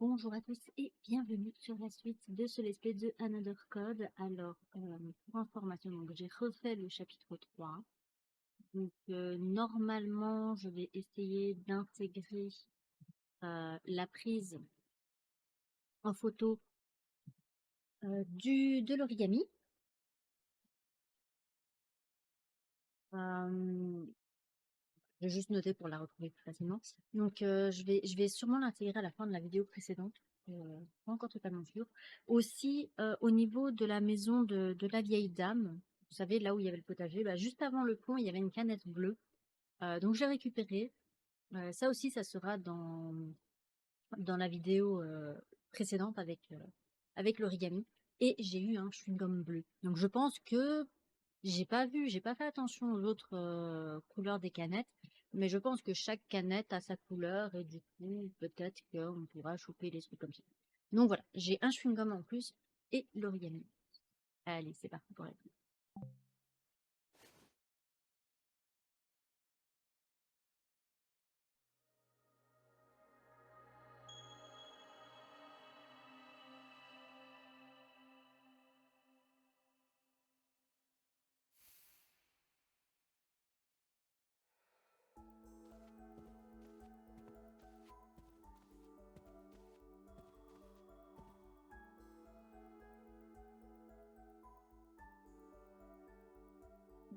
Bonjour à tous et bienvenue sur la suite de ce let's play de Another Code. Alors, pour information, donc j'ai refait le chapitre 3. Donc, normalement, je vais essayer d'intégrer la prise en photo de l'origami. Je vais juste noter pour la retrouver plus facilement. Donc, je vais sûrement l'intégrer à la fin de la vidéo précédente. Pas encore totalement sûr. Aussi, au niveau de la maison de la vieille dame, vous savez, là où il y avait le potager, juste avant le pont, il y avait une canette bleue. Donc, j'ai récupéré. Ça aussi, ça sera dans la vidéo précédente avec l'origami. Et j'ai eu un chewing-gum bleu. Donc, je pense que j'ai pas fait attention aux autres couleurs des canettes, mais je pense que chaque canette a sa couleur et du coup, peut-être qu'on pourra choper les trucs comme ça. Donc voilà, j'ai un chewing-gum en plus et l'origami. Allez, c'est parti pour la vie.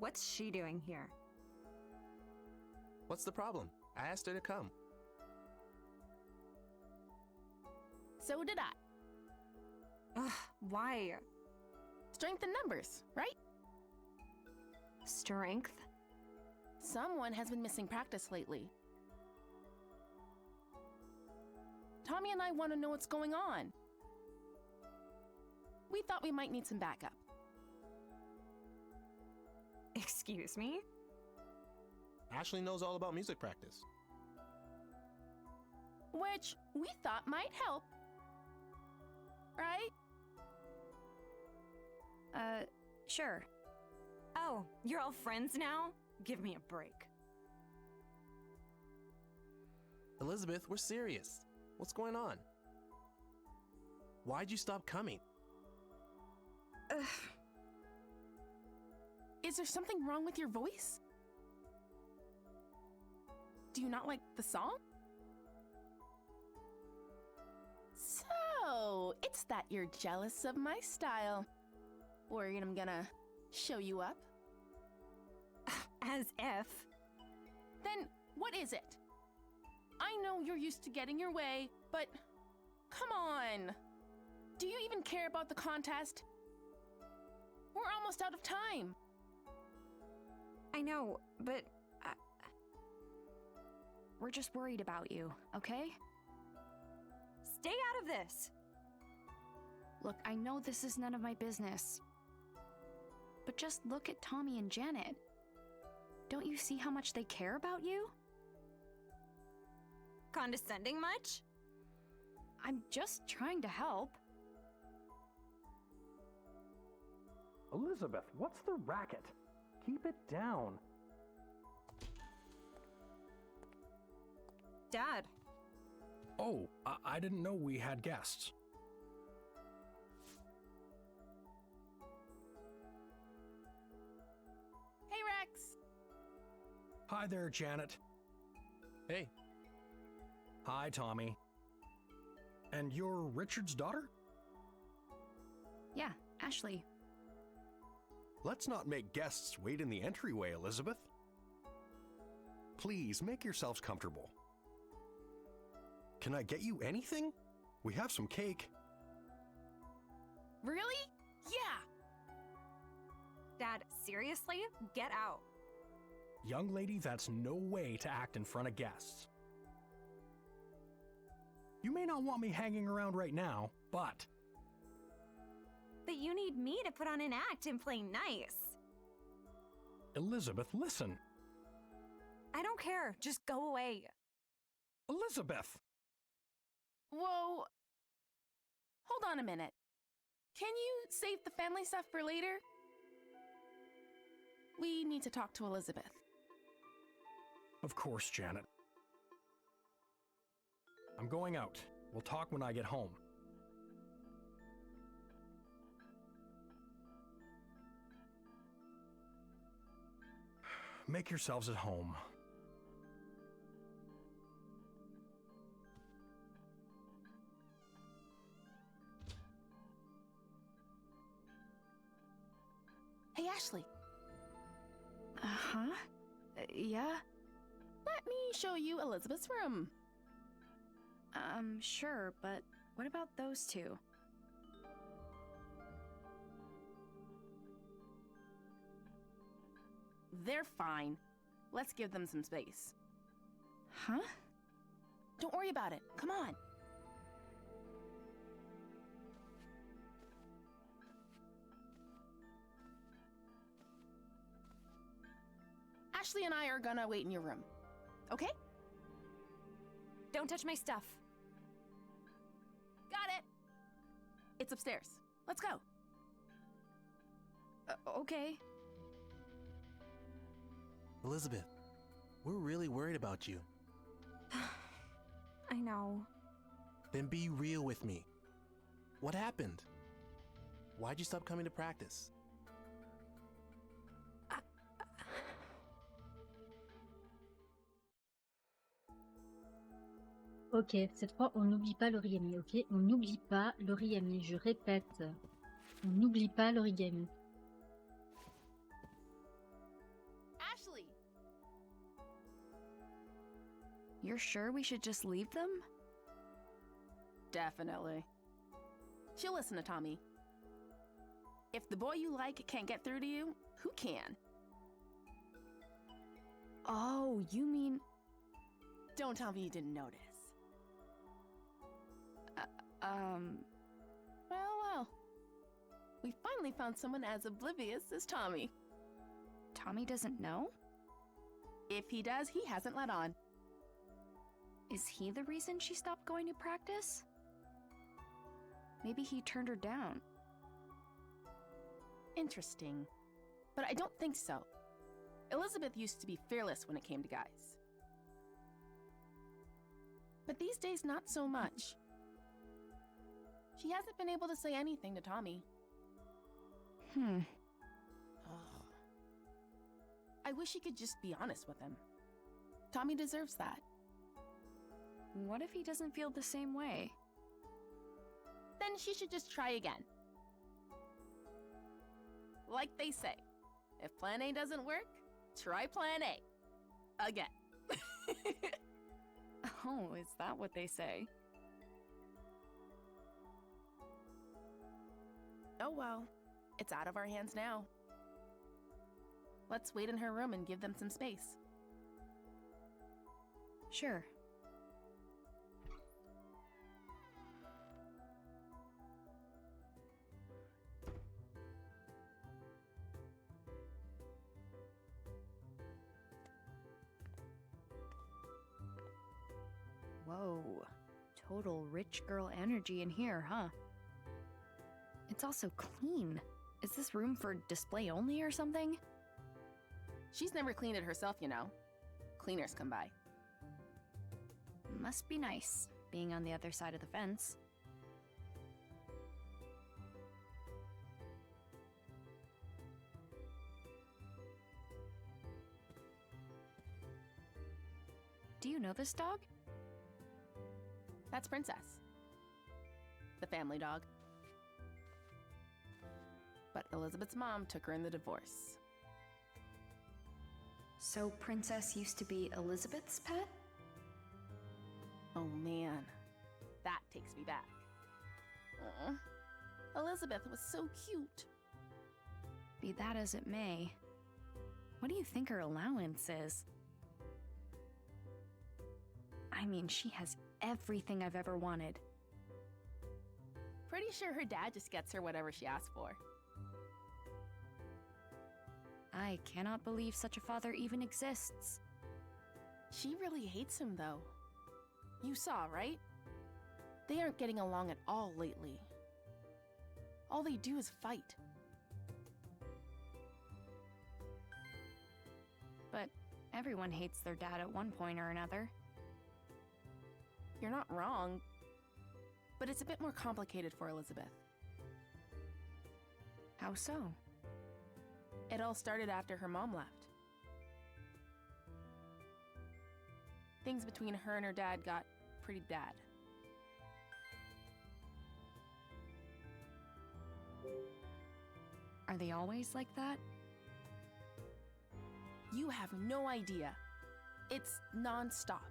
What's she doing here? What's the problem? I asked her to come. So did I. Ugh, why? Strength in numbers, right? Strength? Someone has been missing practice lately. Tommy and I want to know what's going on. We thought we might need some backup. Excuse me? Ashley knows all about music practice. Which we thought might help. Right? Sure. Oh, you're all friends now? Give me a break. Elizabeth, we're serious. What's going on? Why'd you stop coming? Ugh. Is there something wrong with your voice? Do you not like the song? So, it's that you're jealous of my style. Worried I'm gonna show you up? As if. Then, what is it? I know you're used to getting your way, but come on. Do you even care about the contest? We're almost out of time. I know, but we're just worried about you, okay? Stay out of this! Look, I know this is none of my business, but just look at Tommy and Janet. Don't you see how much they care about you? Condescending much? I'm just trying to help. Elizabeth, what's the racket? Keep it down. Dad. Oh, I didn't know we had guests. Hey, Rex. Hi there, Janet. Hey, Hi, Tommy. And you're Richard's daughter? Yeah, Ashley. Let's not make guests wait in the entryway, Elizabeth. Please, make yourselves comfortable. Can I get you anything? We have some cake. Really? Yeah. Dad, seriously? Get out. Young lady, that's no way to act in front of guests. You may not want me hanging around right now, but... But you need me to put on an act and play nice. Elizabeth, listen. I don't care. Just go away. Elizabeth! Whoa. Hold on a minute. Can you save the family stuff for later? We need to talk to Elizabeth. Of course, Janet. I'm going out. We'll talk when I get home. Make yourselves at home. Hey, Ashley, Uh-huh. Yeah? let me show you Elizabeth's room. Sure, but what about those two? They're fine. Let's give them some space. Huh? Don't worry about it. Come on. Ashley and I are gonna wait in your room. Okay? Don't touch my stuff. Got it. It's upstairs. Let's go. Okay. Elizabeth, we're really worried about you. I know. Then be real with me. What happened? Why'd you stop coming to practice? Ok, cette fois, on n'oublie pas l'origami, ok? On n'oublie pas l'origami, je répète. On n'oublie pas l'origami. Ashley! You're sure we should just leave them? Definitely. She'll listen to Tommy. If the boy you like can't get through to you, who can? Oh, you mean... Don't tell me you didn't notice. Well. We finally found someone as oblivious as Tommy. Tommy doesn't know? If he does, he hasn't let on. Is he the reason she stopped going to practice? Maybe he turned her down. Interesting. But I don't think so. Elizabeth used to be fearless when it came to guys. But these days, not so much. She hasn't been able to say anything to Tommy. Hmm. Ugh. I wish she could just be honest with him. Tommy deserves that. What if he doesn't feel the same way? Then she should just try again. Like they say, if plan A doesn't work, try plan A. Again. Oh, is that what they say? Oh well, it's out of our hands now. Let's wait in her room and give them some space. Sure. Whoa. Total rich girl energy in here, huh? It's also clean. Is this room for display only or something? She's never cleaned it herself, you know. Cleaners come by. Must be nice, being on the other side of the fence. Do you know this dog? That's Princess. The family dog. But Elizabeth's mom took her in the divorce. So Princess used to be Elizabeth's pet? Oh man, that takes me back. Elizabeth was so cute. Be that as it may, what do you think her allowance is? I mean, she has everything I've ever wanted. Pretty sure her dad just gets her whatever she asks for. I cannot believe such a father even exists. She really hates him though. You saw, right? They aren't getting along at all lately. All they do is fight. But everyone hates their dad at one point or another. You're not wrong, but it's a bit more complicated for Elizabeth. How so? It all started after her mom left. Things between her and her dad got pretty bad. Are they always like that? You have no idea. It's non-stop.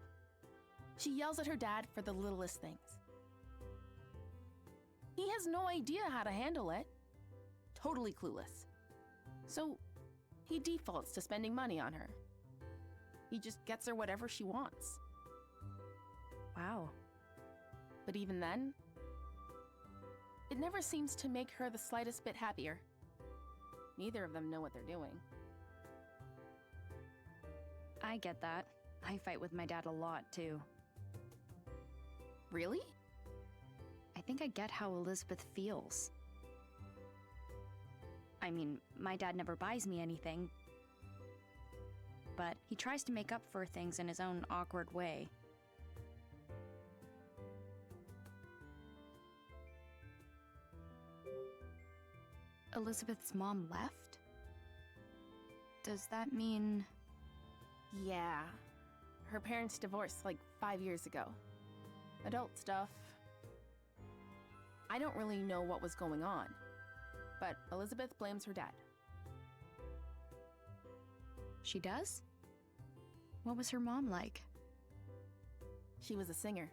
She yells at her dad for the littlest things. He has no idea how to handle it. Totally clueless. So, he defaults to spending money on her. He just gets her whatever she wants. Wow. But even then, it never seems to make her the slightest bit happier. Neither of them know what they're doing. I get that. I fight with my dad a lot, too. Really? I think I get how Elizabeth feels. I mean, my dad never buys me anything, but he tries to make up for things in his own awkward way. Elizabeth's mom left? Does that mean... Yeah. Her parents divorced like 5 years ago. Adult stuff. I don't really know what was going on, but Elizabeth blames her dad. She does? What was her mom like? She was a singer.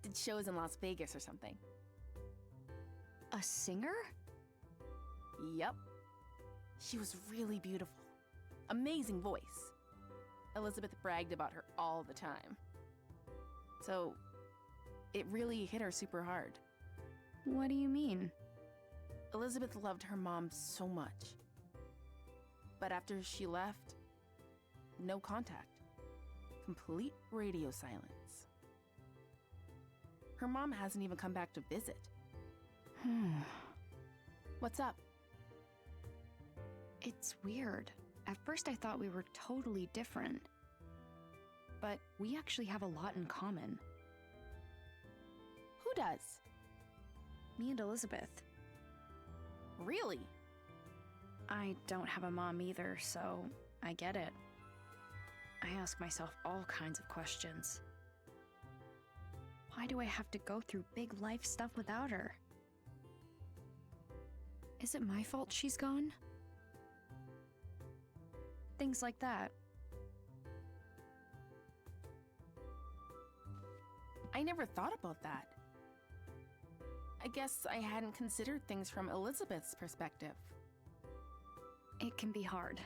Did shows in Las Vegas or something. A singer? Yep. She was really beautiful. Amazing voice. Elizabeth bragged about her all the time. So, it really hit her super hard. What do you mean? Elizabeth loved her mom so much. But after she left, no contact. Complete radio silence. Her mom hasn't even come back to visit. What's up? It's weird. At first I thought we were totally different. But we actually have a lot in common. Who does? Me and Elizabeth. Really? I don't have a mom either, so I get it. I ask myself all kinds of questions. Why do I have to go through big life stuff without her? Is it my fault she's gone? Things like that. I never thought about that. I guess I hadn't considered things from Elizabeth's perspective. It can be hard.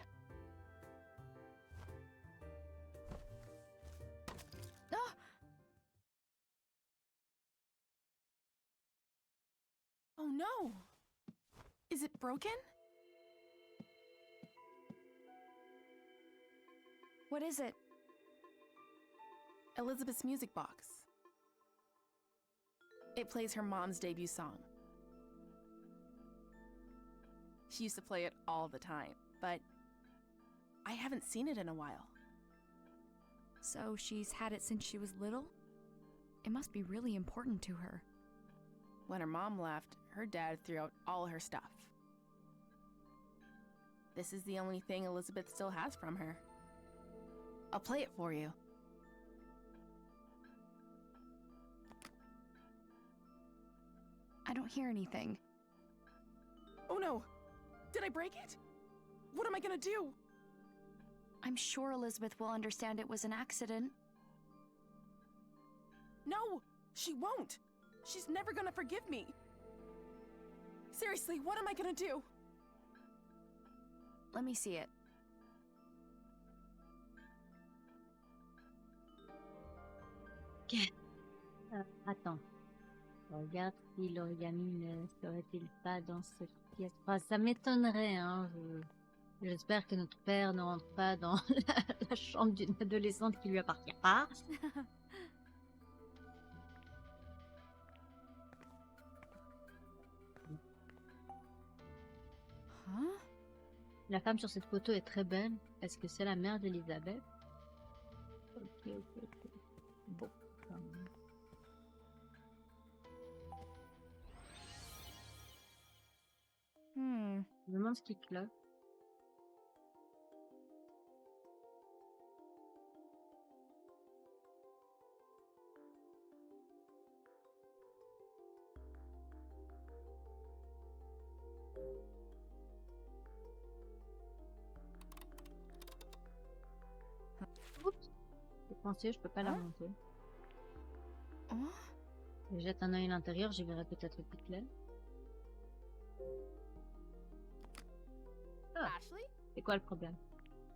Ah! Oh no! Is it broken? What is it? Elizabeth's music box. It plays her mom's debut song. She used to play it all the time, but I haven't seen it in a while. So she's had it since she was little? It must be really important to her. When her mom left, her dad threw out all her stuff. This is the only thing Elizabeth still has from her. I'll play it for you. I don't hear anything. Oh no! Did I break it? What am I gonna do? I'm sure Elizabeth will understand it was an accident. No! She won't! She's never gonna forgive me! Seriously, what am I gonna do? Let me see it. Attends. Regarde si l'origami ne serait-il pas dans cette pièce. Enfin, ça m'étonnerait, hein. J'espère que notre père ne rentre pas dans la chambre d'une adolescente qui lui appartient pas. Huh? La femme sur cette photo est très belle. Est-ce que c'est la mère d'Elisabeth? Ok. Bon. Je me demande ce qui clope. Oups, j'ai pensé, je peux pas la monter. Oh? Je jette un œil à l'intérieur, j'y verrai peut-être le pixel. Ah, Ashley? c'est quoi le problème?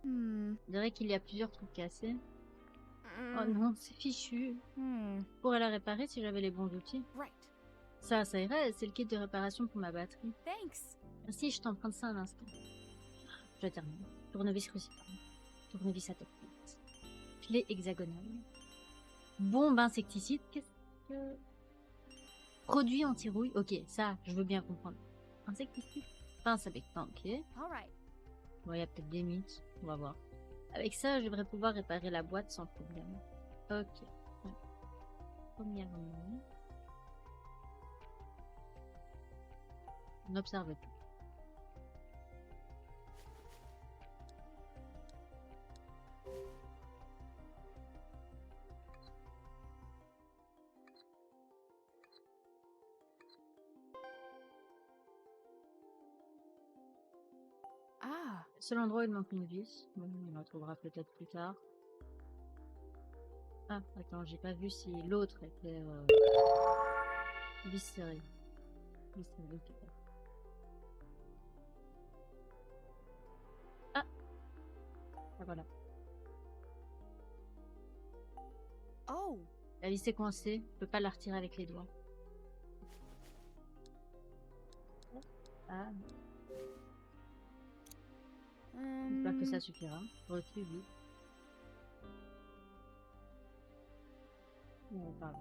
Hmm. Je dirais qu'il y a plusieurs trucs cassés. Oh Mm, non, c'est fichu. Hmm. Je pourrais la réparer si j'avais les bons outils. right. Ça irait, c'est le kit de réparation pour ma batterie. Thanks. Merci, je t'emprunte ça un instant. Je termine. Tournevis cruciforme. Tournevis à tête plate. Clé hexagonale. Bombe insecticide. Qu'est-ce que... Produit anti-rouille. Ok, ça, je veux bien comprendre. Insecticide. Pince avec pain, ok. All right. Bon, il y a peut-être des mythes. On va voir. Avec ça, je devrais pouvoir réparer la boîte sans problème. Ok. Ouais. Premièrement... On observe tout. Ah. Le seul endroit où il manque une vis. Bon, on la trouvera peut-être plus tard. Ah, attends, j'ai pas vu si l'autre était vis serrée. Vis serrée, ok. Ah, ah, voilà. Oh. La vis est coincée, je peux pas la retirer avec les doigts. Ah, j'espère que ça suffira. Recul, oui. Non, pardon.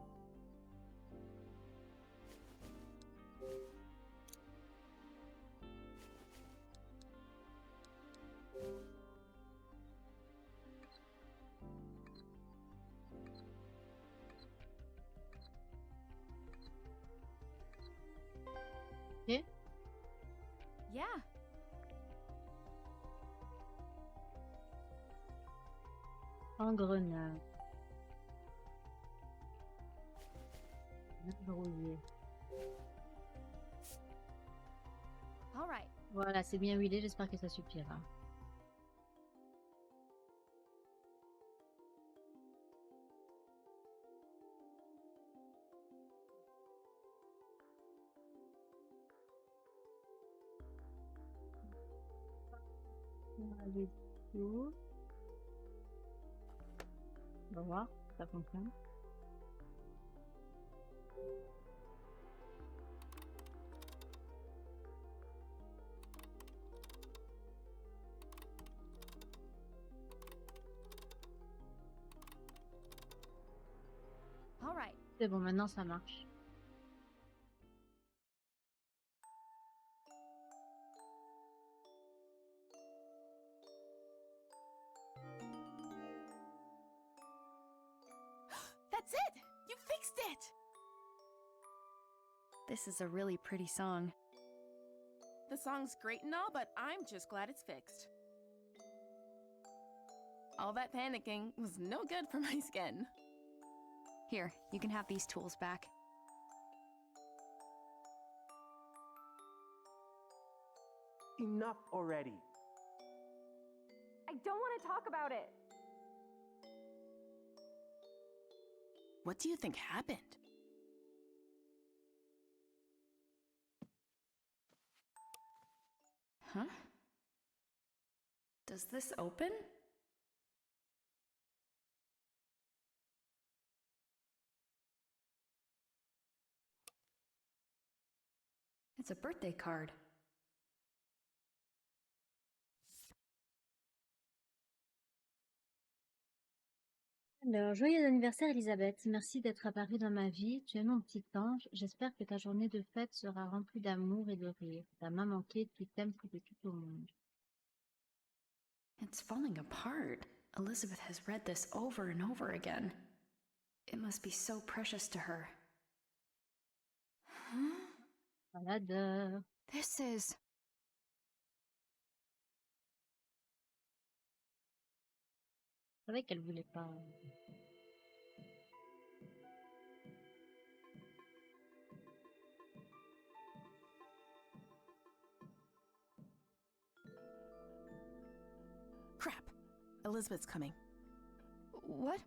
Ok, Yeah. engrenage. Verrouillé. All right. Voilà, c'est bien huilé, j'espère que ça suffira. On va aller tout. On va voir si ça fonctionne. All right. C'est bon, maintenant ça marche. That's it. You fixed it. This is a really pretty song. The song's great and all, but I'm just glad it's fixed. All that panicking was no good for my skin. Here, you can have these tools back. Enough already. I don't want to talk about it. What do you think happened? Huh? Does this open? It's a birthday card. Alors, joyeux anniversaire Elisabeth, merci d'être apparue dans ma vie, tu es mon petit ange, j'espère que ta journée de fête sera remplie d'amour et de rire. Ta main manquée, tu t'aimes plus que tout au monde. It's falling apart. Elizabeth has read this over and over again. It must be so precious to her. Huh? Baladeur. This is C'est vrai qu'elle voulait pas. Crap. Elizabeth's coming. What?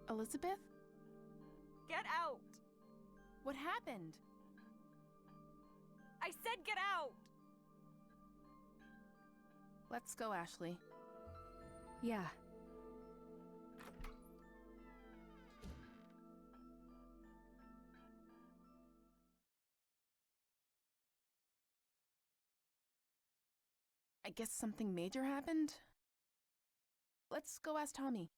Elizabeth? Get out! What happened? I said get out! Let's go, Ashley. Yeah. I guess something major happened? Let's go ask Tommy.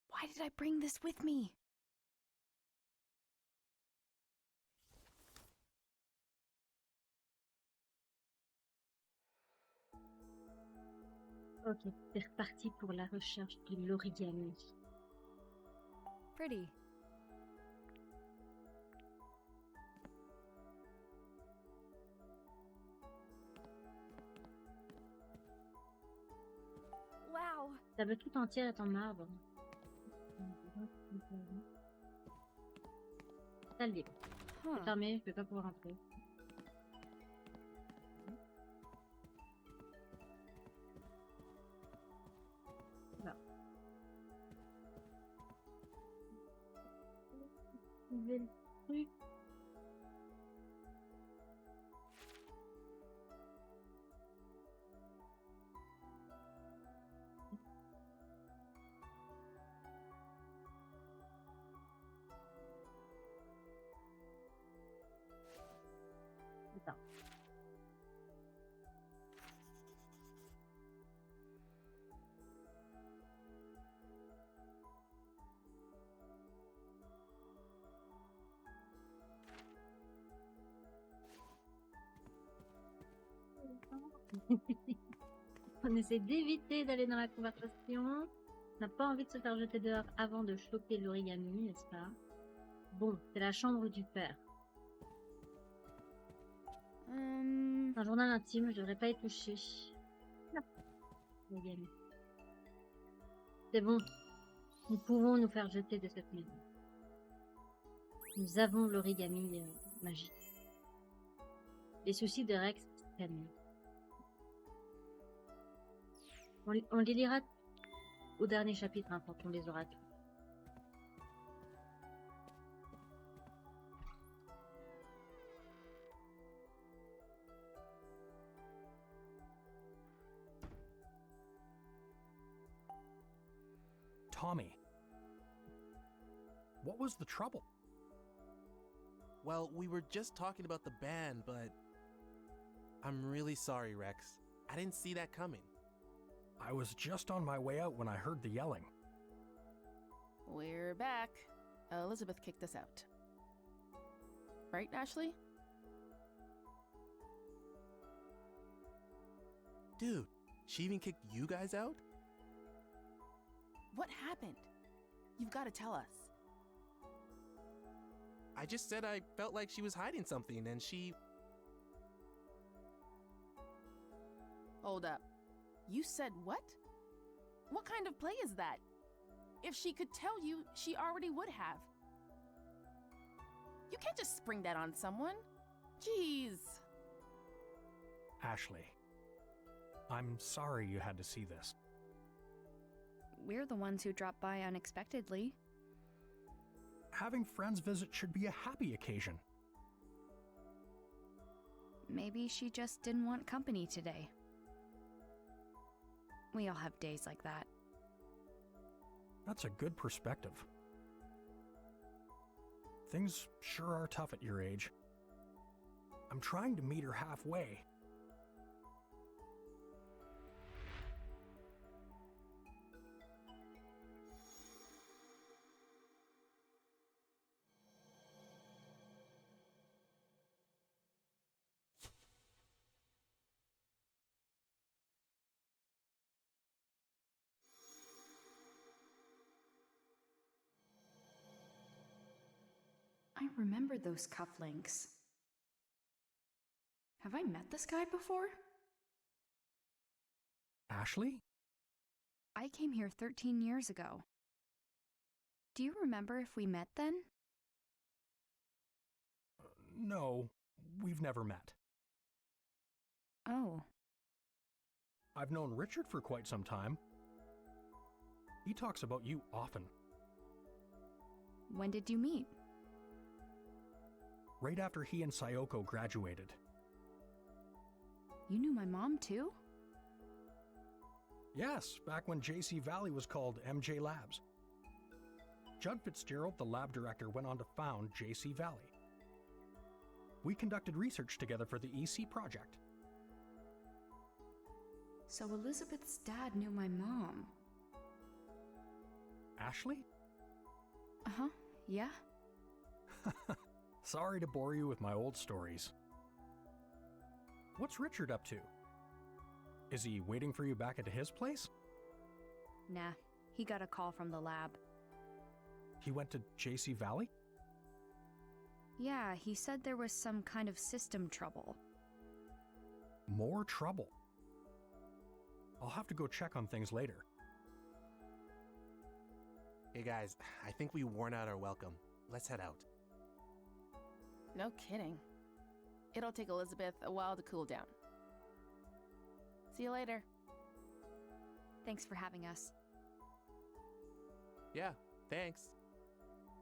Why did I bring this with me? Ok, c'est reparti pour la recherche de l'origami. Pretty. Wow. Ça veut tout entière être en arbre. Ça le dit. Huh. C'est fermé, je vais pas pouvoir entrer. Voilà. Trouver le truc. Attends. On essaie d'éviter d'aller dans la conversation. On n'a pas envie de se faire jeter dehors avant de choper l'origami, n'est-ce pas? Bon, c'est la chambre du père. Un journal intime, je devrais pas y toucher. Non. L'origami. C'est bon. Nous pouvons nous faire jeter de cette maison. Nous avons l'origami magique. Les soucis de Rex prennent. On les lira au dernier chapitre, hein, quand on les aura tous. Tommy. What was the trouble? Well, we were just talking about the band, but I'm really sorry, Rex. I didn't see that coming. I was just on my way out when I heard the yelling. We're back. Elizabeth kicked us out. Right, Ashley? Dude, she even kicked you guys out? What happened? You've got to tell us. I just said I felt like she was hiding something and she... Hold up. You said what? What kind of play is that? If she could tell you, she already would have. You can't just spring that on someone. Jeez. Ashley, I'm sorry you had to see this. We're the ones who dropped by unexpectedly. Having friends visit should be a happy occasion. Maybe she just didn't want company today. We all have days like that. That's a good perspective. Things sure are tough at your age. I'm trying to meet her halfway. I remember those cufflinks. Have I met this guy before? Ashley? I came here 13 years ago. Do you remember if we met then? No, we've never met. Oh. I've known Richard for quite some time. He talks about you often. When did you meet? Right after he and Sayoko graduated. You knew my mom too? Yes, back when JC Valley was called MJ Labs. Judd Fitzgerald, the lab director, went on to found JC Valley. We conducted research together for the EC project. So Elizabeth's dad knew my mom. Ashley? Uh-huh, yeah. Sorry to bore you with my old stories. What's Richard up to? Is he waiting for you back at his place? Nah, he got a call from the lab. He went to JC Valley? Yeah, he said there was some kind of system trouble. More trouble. I'll have to go check on things later. Hey guys, I think we worn out our welcome. Let's head out. No kidding. It'll take Elizabeth a while to cool down. See you later. Thanks for having us. Yeah, thanks.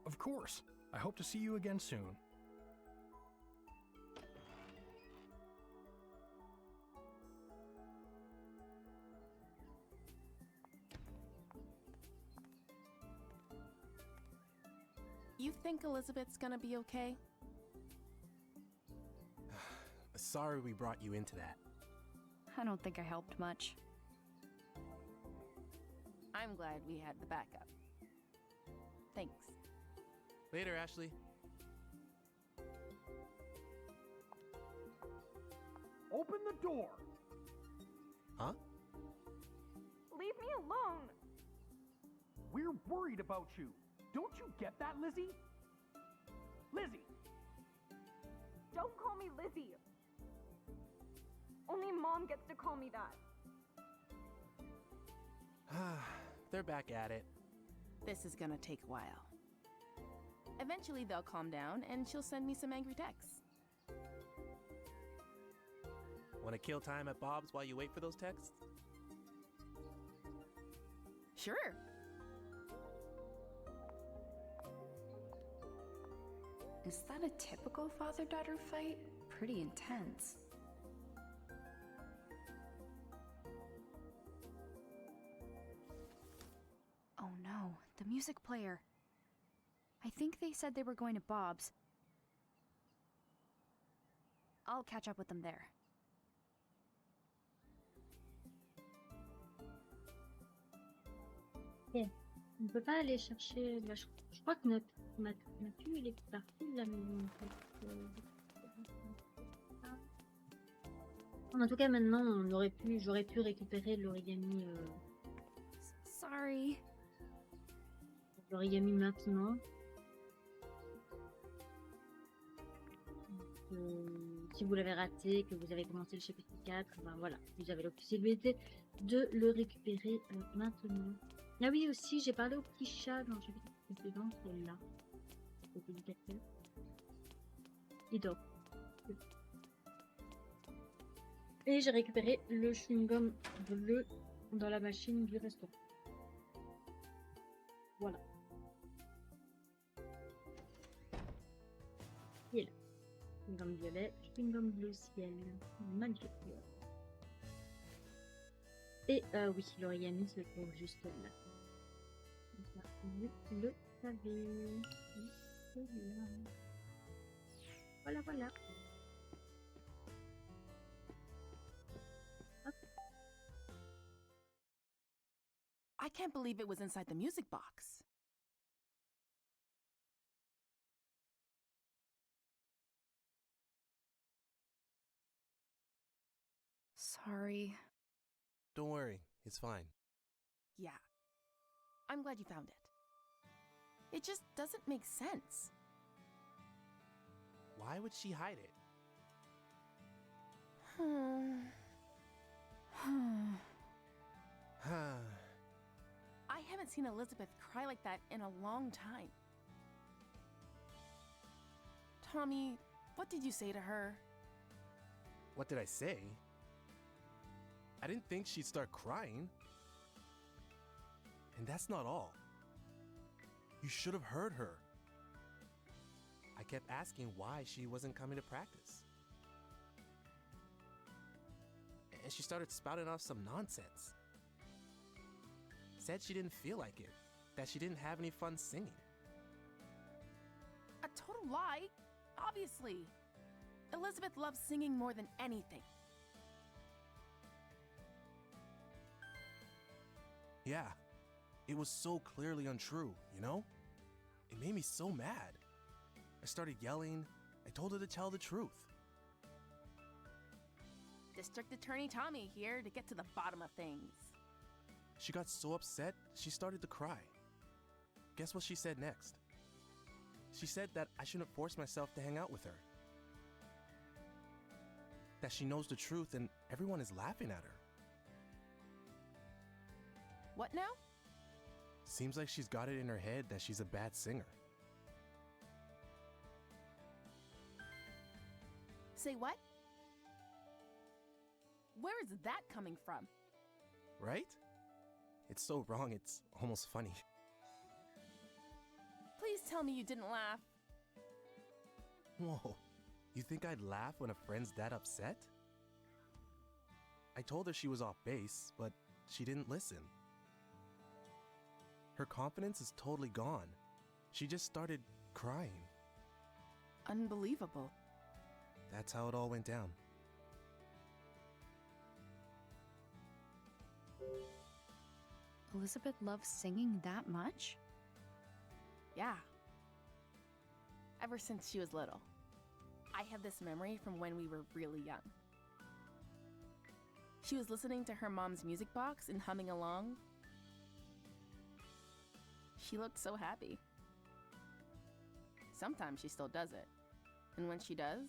Of course. I hope to see you again soon. You think Elizabeth's gonna be okay? Sorry we brought you into that. I don't think I helped much. I'm glad we had the backup. Thanks. Later, Ashley. Open the door! Huh? Leave me alone! We're worried about you. Don't you get that, Lizzie? Lizzie! Don't call me Lizzie! Only Mom gets to call me that. They're back at it. This is gonna take a while. Eventually they'll calm down and she'll send me some angry texts. Want to kill time at Bob's while you wait for those texts? Sure. Is that a typical father-daughter fight? Pretty intense. Oh no, the music player. I think they said they were going to Bob's. I'll catch up with them there. Ok. On peut pas aller chercher. Là, je crois que Mathieu, il est parti de la maison. En fait. En tout cas, maintenant, j'aurais pu récupérer l'origami. Sorry. L'origami maintenant. Si vous l'avez raté, que vous avez commencé le chapitre 4, ben voilà, vous avez la possibilité de le récupérer maintenant. Ah oui, aussi, j'ai parlé au petit chat dans le chapitre précédent, celle-là. Il dort. Et j'ai récupéré le chewing-gum bleu dans la machine du restaurant. Voilà. Il est là. Chewing-gum violet, chewing-gum bleu ciel. Magnifique. Et oui, l'origami se trouve juste là. Comme ça, vous le savez. Juste là. Voilà, voilà. Hop. I can't believe it was inside the music box. Sorry. Don't worry, it's fine. Yeah. I'm glad you found it. It just doesn't make sense. Why would she hide it? I haven't seen Elizabeth cry like that in a long time. Tommy, what did you say to her? What did I say? I didn't think she'd start crying. And that's not all. You should have heard her. I kept asking why she wasn't coming to practice. And she started spouting off some nonsense. Said she didn't feel like it, that she didn't have any fun singing. A total lie, obviously. Elizabeth loves singing more than anything. Yeah, it was so clearly untrue, you know? It made me so mad. I started yelling. I told her to tell the truth. District Attorney Tommy here to get to the bottom of things. She got so upset, she started to cry. Guess what she said next? She said that I shouldn't force myself to hang out with her. That she knows the truth and everyone is laughing at her. What now? Seems like she's got it in her head that she's a bad singer. Say what? Where is that coming from? Right? It's so wrong, it's almost funny. Please tell me you didn't laugh. Whoa, you think I'd laugh when a friend's that upset? I told her she was off base, but she didn't listen. Her confidence is totally gone. She just started crying. Unbelievable. That's how it all went down. Elizabeth loves singing that much? Yeah. Ever since she was little. I have this memory from when we were really young. She was listening to her mom's music box and humming along. She looked so happy. Sometimes she still does it. And when she does,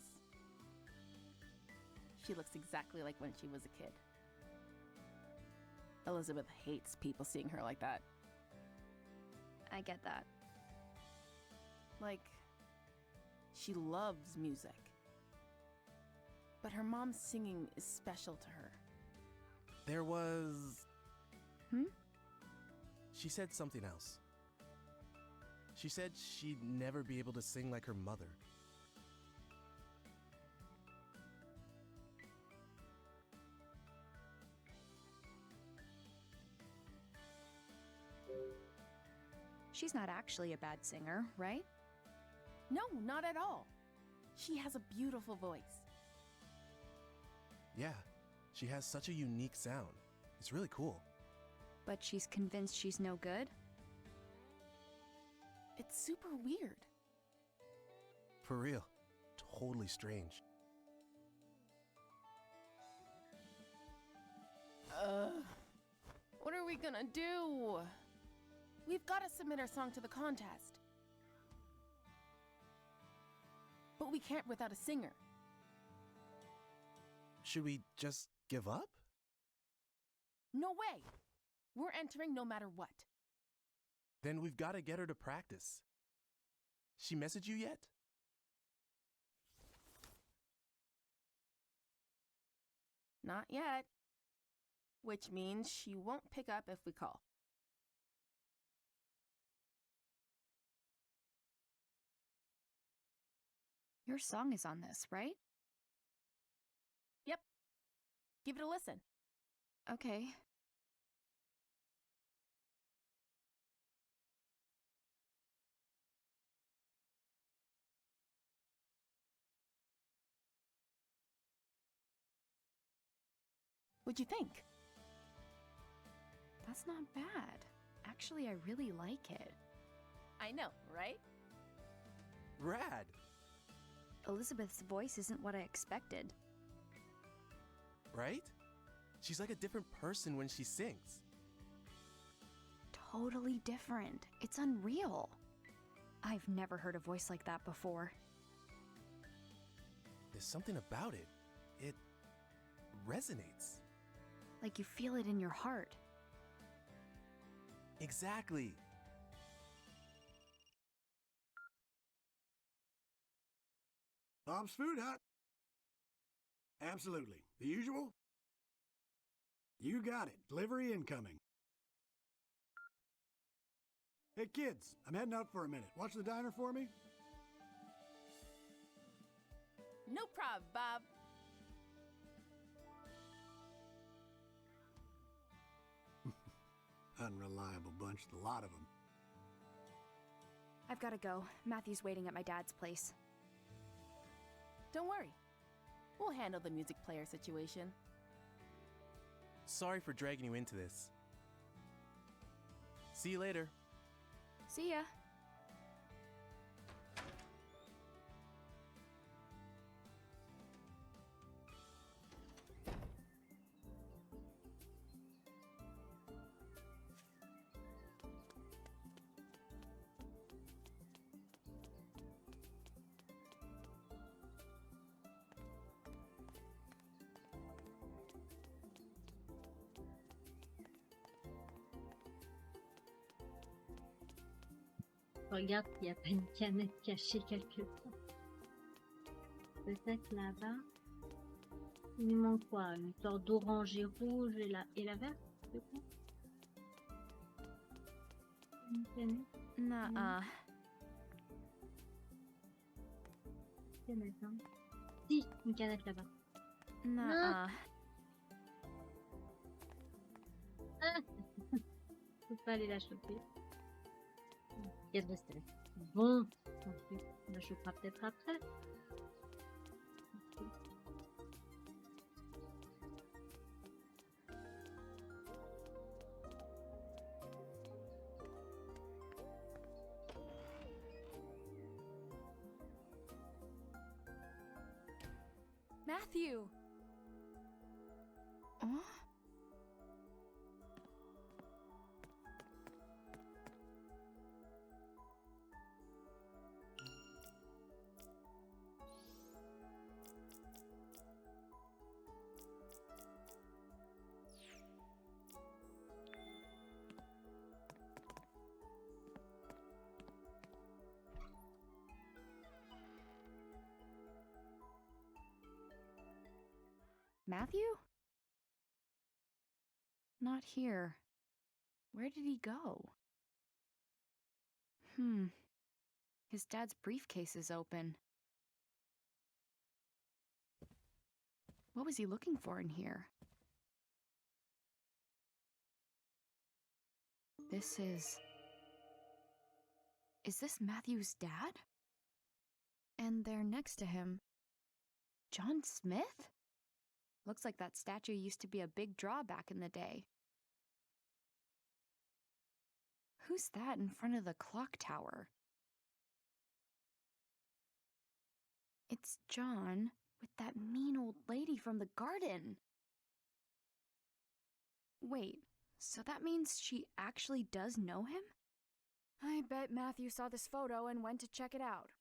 she looks exactly like when she was a kid. Elizabeth hates people seeing her like that. I get that. Like, she loves music. But her mom's singing is special to her. There was... Hmm? She said something else. She said she'd never be able to sing like her mother. She's not actually a bad singer, right? No, not at all. She has a beautiful voice. Yeah, she has such a unique sound. It's really cool. But she's convinced she's no good? It's super weird. For real. Totally strange. What are we gonna do? We've gotta submit our song to the contest. But we can't without a singer. Should we just give up? No way! We're entering no matter what. Then we've got to get her to practice. She messaged you yet? Not yet. Which means she won't pick up if we call. Your song is on this, right? Yep. Give it a listen. Okay. What'd you think? That's not bad. Actually, I really like it. I know, right? Rad! Elizabeth's voice isn't what I expected. Right? She's like a different person when she sings. Totally different. It's unreal. I've never heard a voice like that before. There's something about it. It resonates. Like you feel it in your heart. Exactly. Bob's Food Hut. Absolutely. The usual? You got it. Delivery incoming. Hey kids, I'm heading out for a minute. Watch the diner for me? No prob, Bob. Unreliable bunch, a lot of them. I've gotta go. Matthew's waiting at my dad's place. Don't worry. We'll handle the music player situation. Sorry for dragging you into this. See you later. See ya. Regarde s'il n'y a pas une canette cachée quelque part. Peut-être là-bas. Il nous manque quoi? Une sorte d'orange et rouge et la verte, c'est quoi? Une canette? Nuh-uh. Canette, hein? Si, une canette là-bas. Nuh-uh. Ah faut pas aller la choper. Qu'est-ce que c'est? Bon, on la chopera peut-être après. Matthew! Huh? Matthew? Not here. Where did he go? His dad's briefcase is open. What was he looking for in here? Is this Matthew's dad? And there next to him, John Smith? Looks like that statue used to be a big draw back in the day. Who's that in front of the clock tower? It's John with that mean old lady from the garden. Wait, so that means she actually does know him? I bet Matthew saw this photo and went to check it out.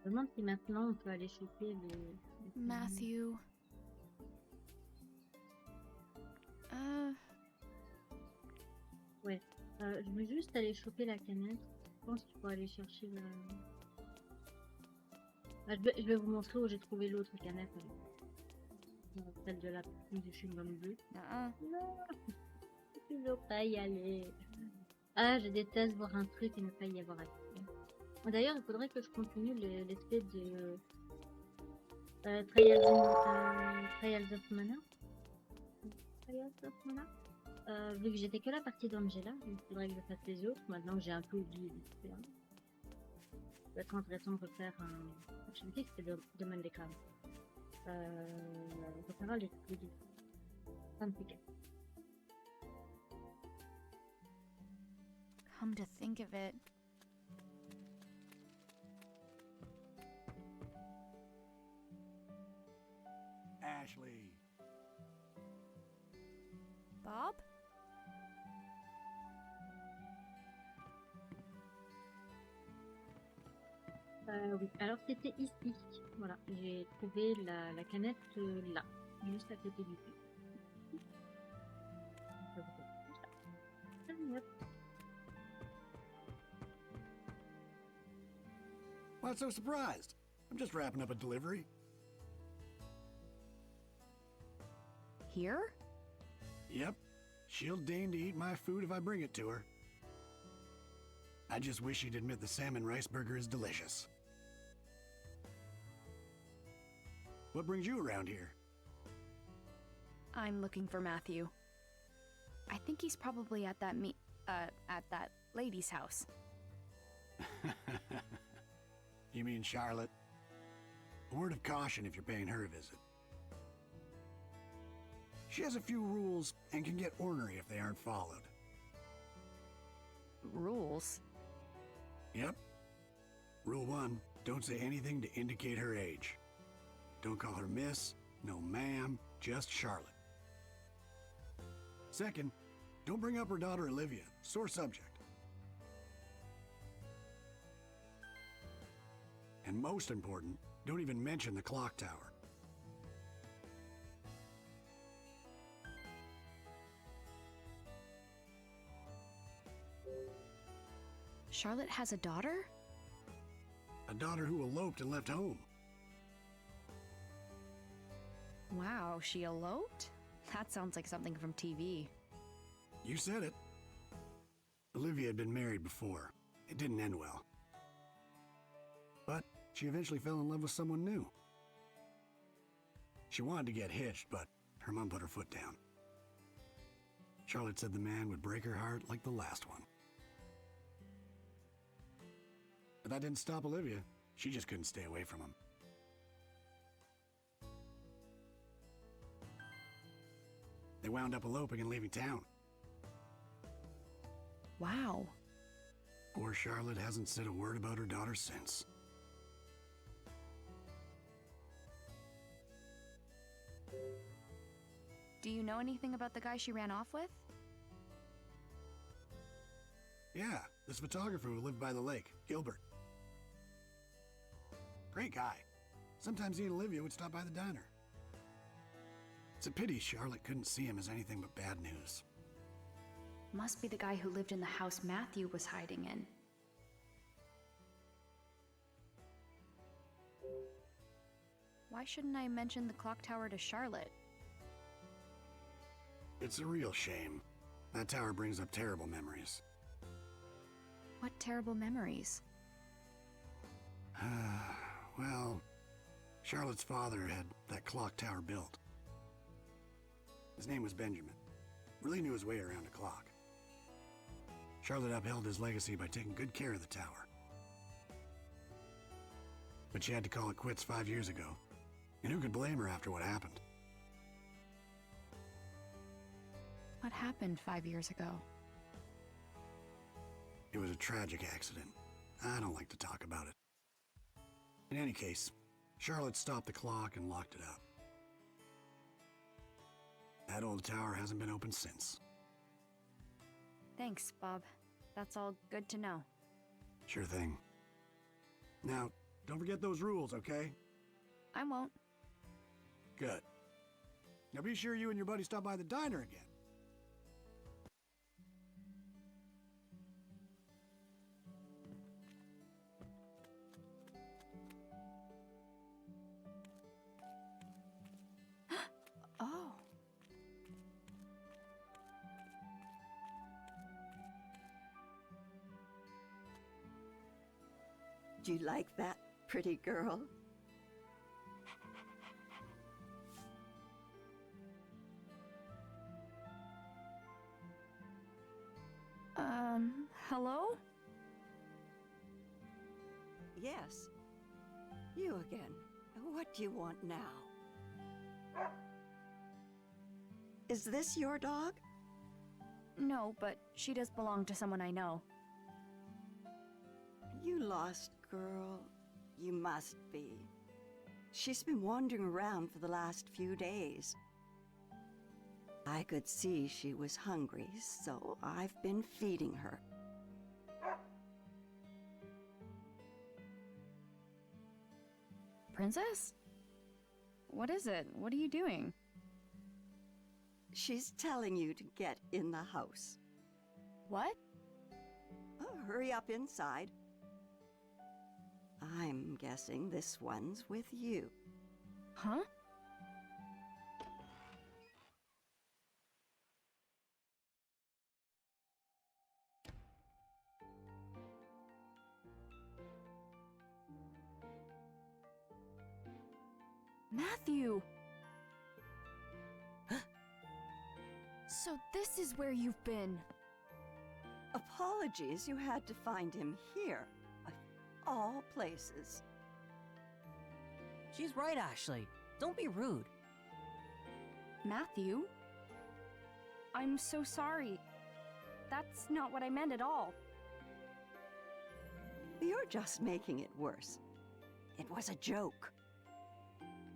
Je me demande si maintenant on peut aller choper les Matthew. Ouais, je vais juste aller choper la canette. Je pense qu'il faut aller chercher la... je vais vous montrer où j'ai trouvé l'autre canette. Celle de la du chewing-gum bleu. Non, je ne veux pas y aller. Ah, je déteste voir un truc et ne pas y avoir accès. D'ailleurs, il faudrait que je continue l'espèce de Trials of Mana. Trials of Mana. vu que j'étais que la partie d'Angela, il faudrait que je fasse les autres. Maintenant que j'ai un peu oublié l'histoire. Ça va être intéressant de refaire un... Je me dis que c'était le domaine des crânes. Refaire les deux. Ça me fait gaffe. Come to think of it, Ashley. Bob? Oui, alors c'était ici. Voilà, j'ai trouvé la canette là, juste à côté du puits. Hop. Why so surprised? I'm just wrapping up a delivery. Here? Yep. She'll deign to eat my food if I bring it to her. I just wish she'd admit the salmon rice burger is delicious. What brings you around here? I'm looking for Matthew. I think he's probably at that at that lady's house. You mean Charlotte? A word of caution if you're paying her a visit. She has a few rules and can get ornery if they aren't followed. Rules? Yep. Rule 1, don't say anything to indicate her age. Don't call her miss, no ma'am, just Charlotte. Second, don't bring up her daughter Olivia, sore subject. And most important, don't even mention the clock tower. Charlotte has a daughter? A daughter who eloped and left home. Wow, she eloped? That sounds like something from TV. You said it. Olivia had been married before. It didn't end well. But she eventually fell in love with someone new. She wanted to get hitched, but her mom put her foot down. Charlotte said the man would break her heart like the last one. But that didn't stop Olivia. She just couldn't stay away from him. They wound up eloping and leaving town. Wow. Poor Charlotte hasn't said a word about her daughter since. Do you know anything about the guy she ran off with? Yeah, this photographer who lived by the lake, Gilbert. Great guy. Sometimes he and Olivia would stop by the diner. It's a pity Charlotte couldn't see him as anything but bad news. Must be the guy who lived in the house Matthew was hiding in. Why shouldn't I mention the clock tower to Charlotte? It's a real shame. That tower brings up terrible memories. What terrible memories. Well, Charlotte's father had that clock tower built. His name was Benjamin. Really knew his way around a clock. Charlotte upheld his legacy by taking good care of the tower. But she had to call it quits 5 years ago. And who could blame her after what happened? What happened 5 years ago? It was a tragic accident. I don't like to talk about it. In any case, Charlotte stopped the clock and locked it up. That old tower hasn't been opened since. Thanks, Bob. That's all good to know. Sure thing. Now, don't forget those rules, okay? I won't. Good. Now be sure you and your buddy stop by the diner again. Oh. Do you like that, pretty girl? Hello? Yes. You again. What do you want now? Is this your dog? No, but she does belong to someone I know. You lost girl. You must be. She's been wandering around for the last few days. I could see she was hungry, so I've been feeding her. Princess? What is it? What are you doing? She's telling you to get in the house. What? Oh, hurry up inside. I'm guessing this one's with you. Huh? Matthew! So this is where you've been. Apologies you had to find him here, of all places. She's right, Ashley. Don't be rude. Matthew? I'm so sorry. That's not what I meant at all. You're just making it worse. It was a joke.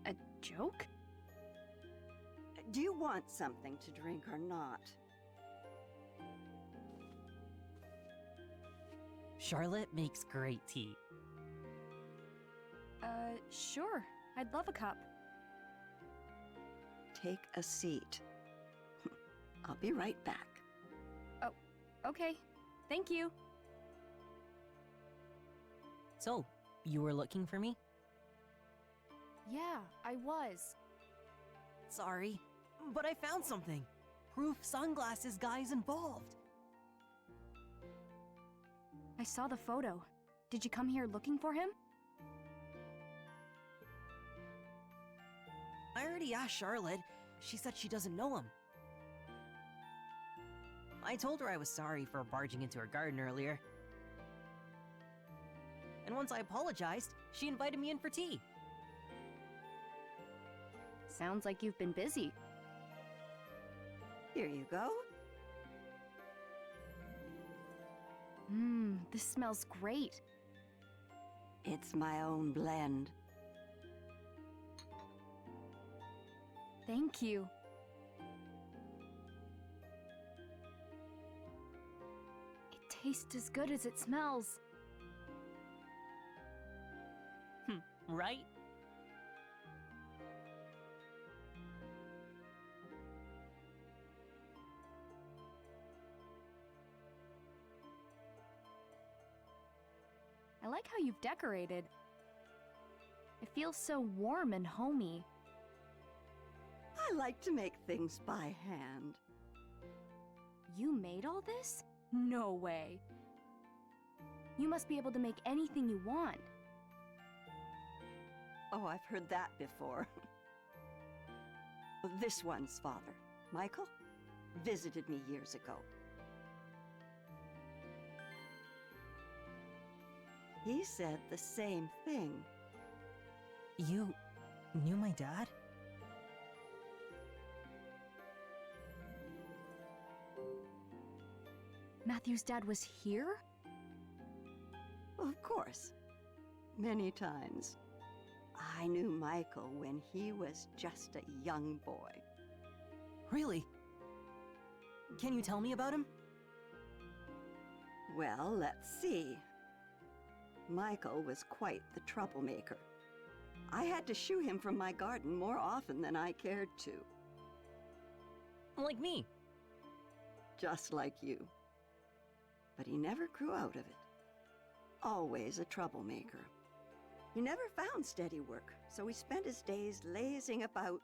A joke? Do you want something to drink or not? Charlotte makes great tea. Sure. I'd love a cup. Take a seat. I'll be right back. Oh, okay. Thank you. So, you were looking for me? Yeah, I was. Sorry, but I found something. Proof Sunglasses guy's involved. I saw the photo. Did you come here looking for him? I already asked Charlotte. She said she doesn't know him. I told her I was sorry for barging into her garden earlier. And once I apologized, she invited me in for tea. Sounds like you've been busy. Here you go. This smells great. It's my own blend. Thank you. It tastes as good as it smells. Right? I like how you've decorated. It feels so warm and homey. I like to make things by hand. You made all this? No way. You must be able to make anything you want. Oh, I've heard that before. This one's father, Michael, visited me years ago. He said the same thing. You knew my dad? Matthew's dad was here? Of course. Many times. I knew Michael when he was just a young boy. Really? Can you tell me about him? Well, let's see. Michael was quite the troublemaker. I had to shoo him from my garden more often than I cared to. Like me. Just like you. But he never grew out of it. Always a troublemaker. He never found steady work, so he spent his days lazing about.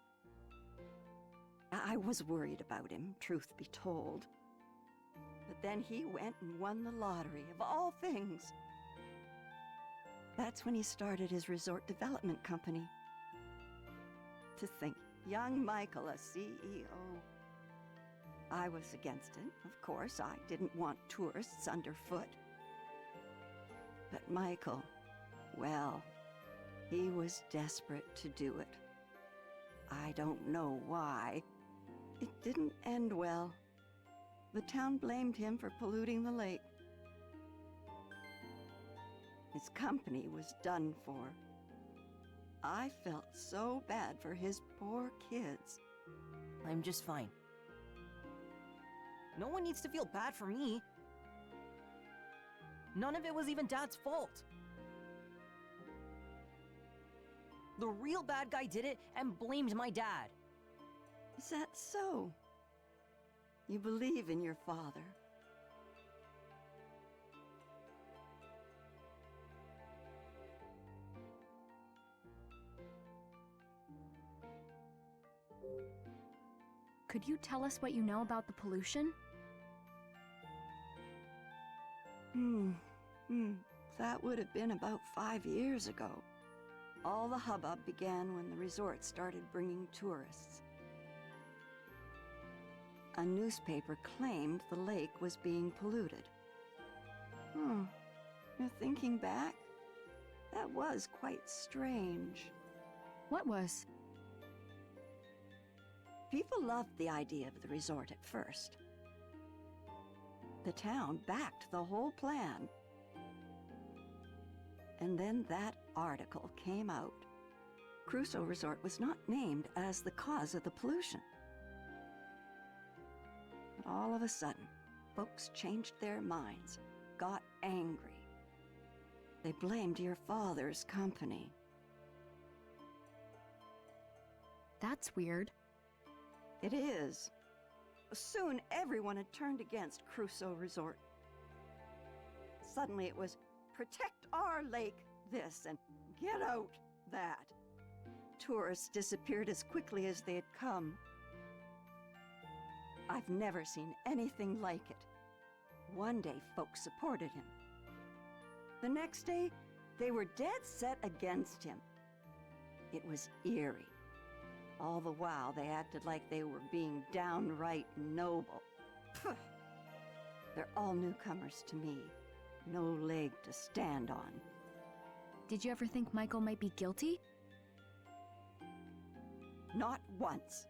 I was worried about him, truth be told. But then he went and won the lottery, of all things. That's when he started his resort development company. To think, young Michael, a CEO. I was against it, of course. I didn't want tourists underfoot. But Michael, well, he was desperate to do it. I don't know why. It didn't end well. The town blamed him for polluting the lake. His company was done for. I felt so bad for his poor kids. I'm just fine. No one needs to feel bad for me. None of it was even Dad's fault. The real bad guy did it and blamed my dad. Is that so? You believe in your father? Could you tell us what you know about the pollution? That would have been about 5 years ago. All the hubbub began when the resort started bringing tourists. A newspaper claimed the lake was being polluted. You're thinking back? That was quite strange. What was? People loved the idea of the resort at first. The town backed the whole plan. And then that article came out. Crusoe Resort was not named as the cause of the pollution. But all of a sudden, folks changed their minds, got angry. They blamed your father's company. That's weird. It is. Soon everyone had turned against Crusoe Resort. Suddenly it was, protect our lake, this, and get out, that. Tourists disappeared as quickly as they had come. I've never seen anything like it. One day, folks supported him. The next day, they were dead set against him. It was eerie. All the while, they acted like they were being downright noble. Phew. They're all newcomers to me. No leg to stand on. Did you ever think Michael might be guilty? Not once.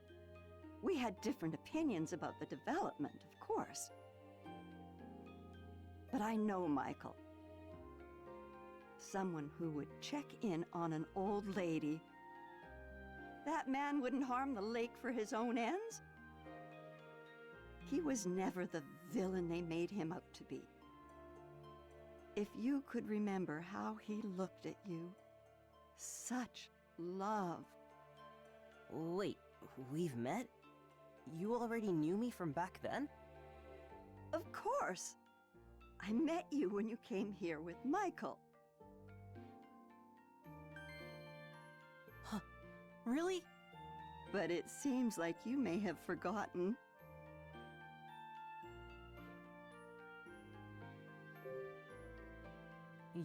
We had different opinions about the development, of course. But I know Michael. Someone who would check in on an old lady. That man wouldn't harm the lake for his own ends. He was never the villain they made him out to be. If you could remember how he looked at you, such love. Wait, we've met? You already knew me from back then? Of course. I met you when you came here with Michael. Huh, really? But it seems like you may have forgotten.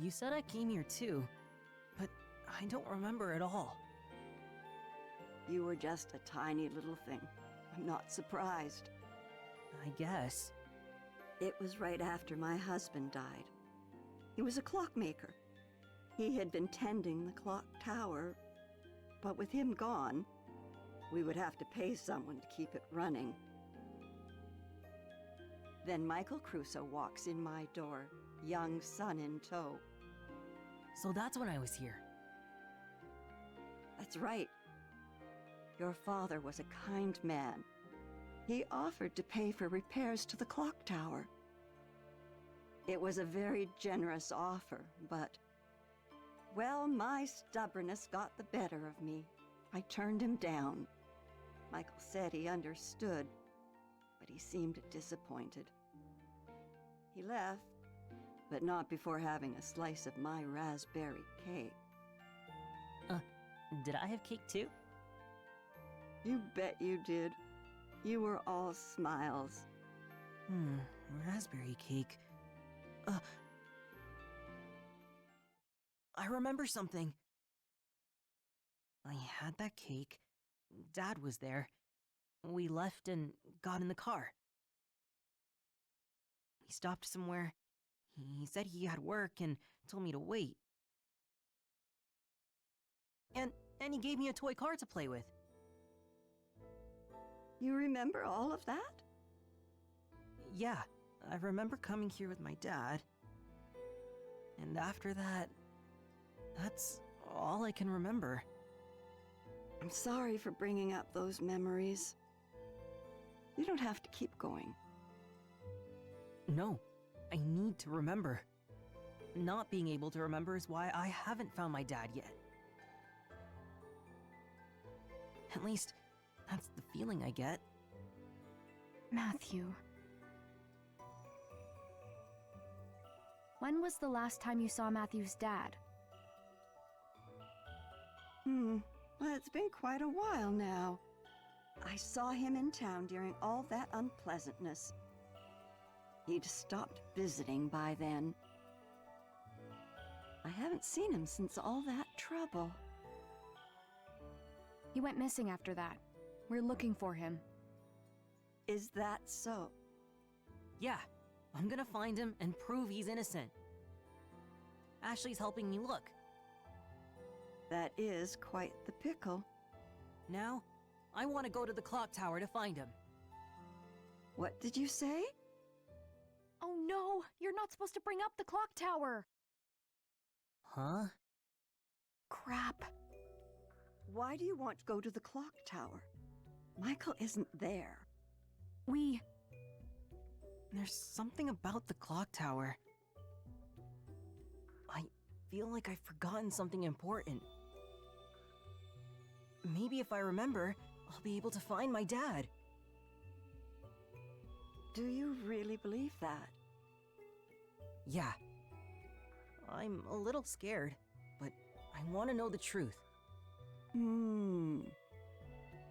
You said I came here too, but I don't remember at all. You were just a tiny little thing. I'm not surprised. I guess. It was right after my husband died. He was a clockmaker. He had been tending the clock tower, but with him gone, we would have to pay someone to keep it running. Then Michael Crusoe walks in my door, young son in tow. So that's when I was here. That's right. Your father was a kind man. He offered to pay for repairs to the clock tower. It was a very generous offer, but, well, my stubbornness got the better of me. I turned him down. Michael said he understood, but he seemed disappointed. He left, but not before having a slice of my raspberry cake. Did I have cake too? You bet you did. You were all smiles. Raspberry cake. I remember something. I had that cake. Dad was there. We left and got in the car. He stopped somewhere. He said he had work and told me to wait. And he gave me a toy car to play with. You remember all of that? Yeah, I remember coming here with my dad. And after that, that's all I can remember. I'm sorry for bringing up those memories. You don't have to keep going. No, I need to remember. Not being able to remember is why I haven't found my dad yet. At least, that's the feeling I get. Matthew. When was the last time you saw Matthew's dad? Well, it's been quite a while now. I saw him in town during all that unpleasantness. He'd stopped visiting by then. I haven't seen him since all that trouble. He went missing after that. We're looking for him. Is that so? Yeah, I'm gonna find him and prove he's innocent. Ashley's helping me look. That is quite the pickle. Now, I want to go to the clock tower to find him. What did you say? Oh no! You're not supposed to bring up the clock tower! Huh? Crap. Why do you want to go to the clock tower? Michael isn't there. There's something about the clock tower. I feel like I've forgotten something important. Maybe if I remember, I'll be able to find my dad. Do you really believe that? Yeah. I'm a little scared, but I want to know the truth.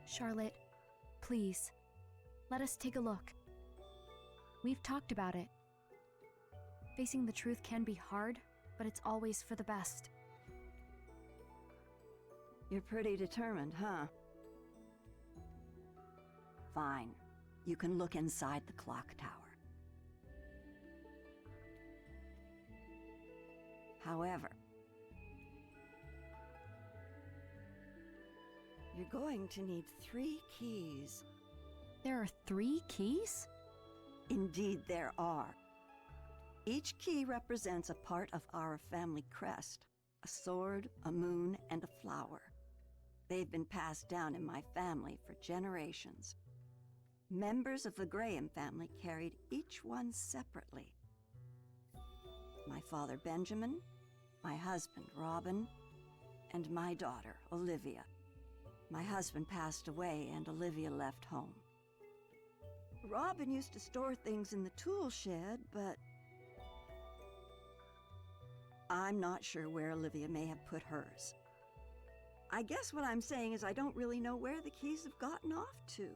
Charlotte, please, let us take a look. We've talked about it. Facing the truth can be hard, but it's always for the best. You're pretty determined, huh? Fine. You can look inside the clock tower. However, you're going to need 3 keys. There are 3 keys? Indeed, there are. Each key represents a part of our family crest: a sword, a moon, and a flower. They've been passed down in my family for generations. Members of the Graham family carried each one separately. My father Benjamin, my husband Robin, and my daughter Olivia. My husband passed away and Olivia left home. Robin used to store things in the tool shed, but I'm not sure where Olivia may have put hers. I guess what I'm saying is I don't really know where the keys have gotten off to.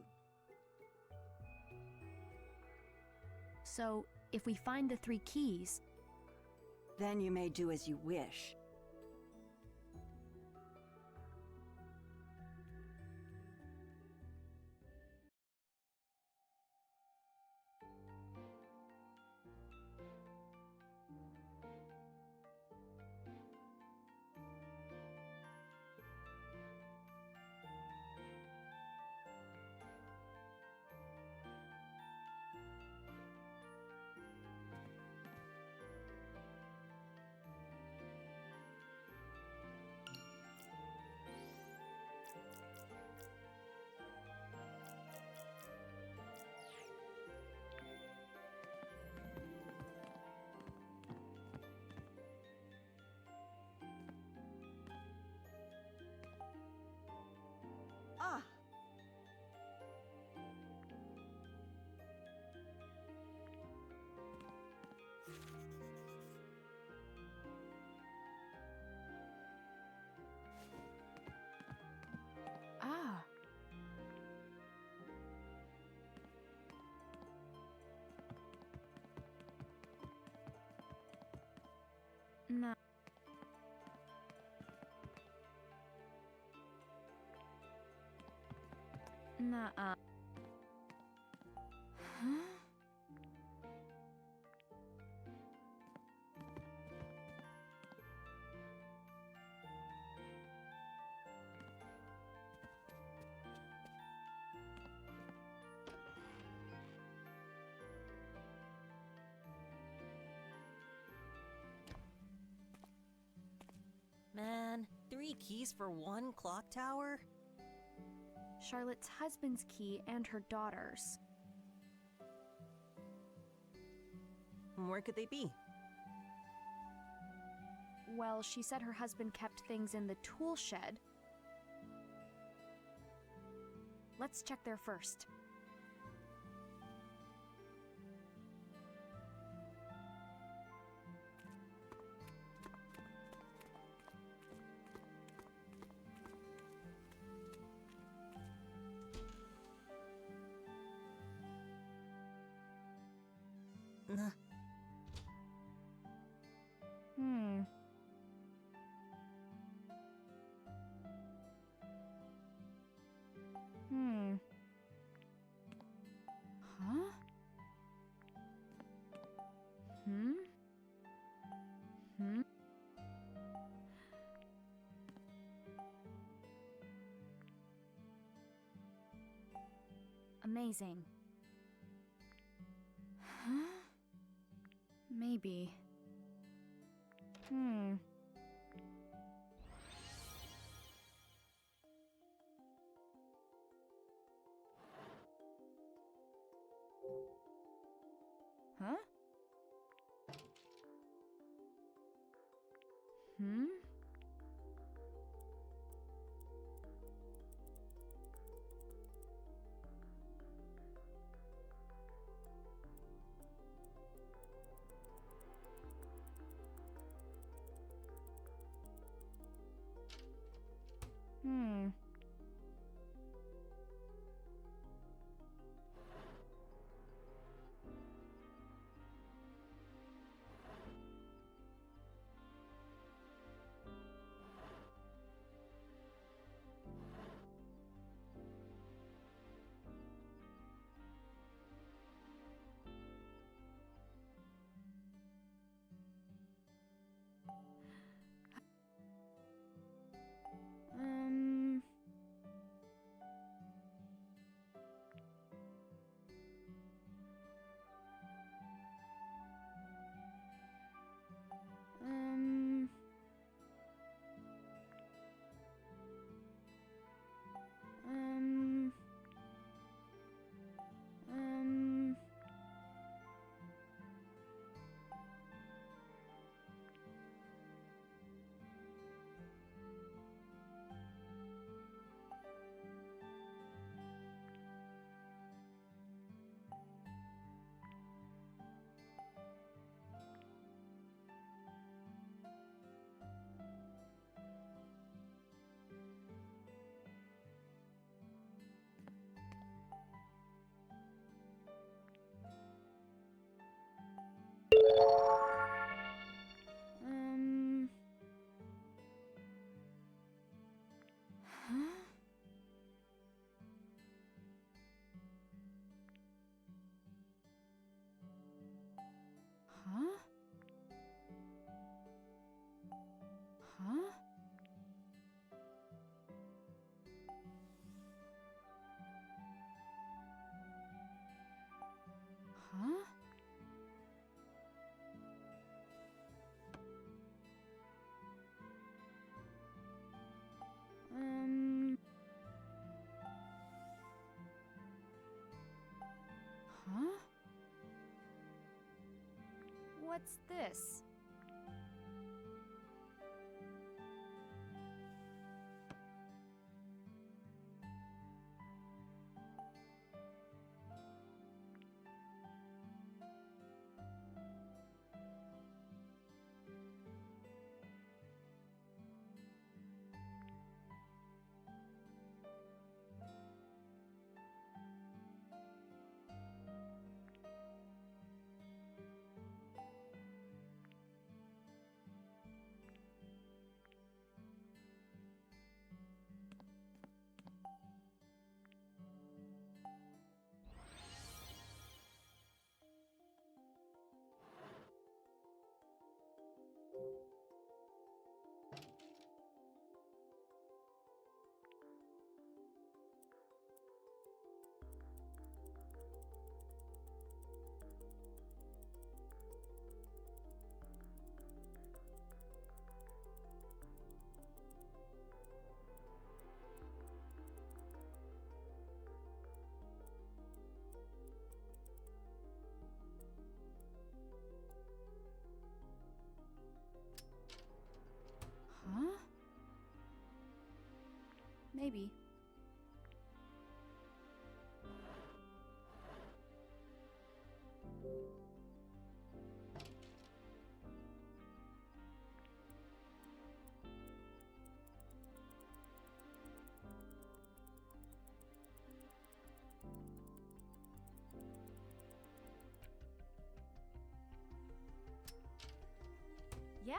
So, if we find the 3 keys... Then you may do as you wish. Ah! Ah. No. Nuh-uh. Huh? 3 keys for one clock tower? Charlotte's husband's key and her daughter's. Where could they be? Well, she said her husband kept things in the tool shed. Let's check there first. Nah. Hmm. Hmm. Huh? Hmm? Hmm? Amazing. Huh? Maybe. Hmm. Huh? Hmm? Hmm. Um. Um. Um. Um. Um. Huh? Huh? Huh? Huh? Um. Huh? What's this? Maybe. Yeah.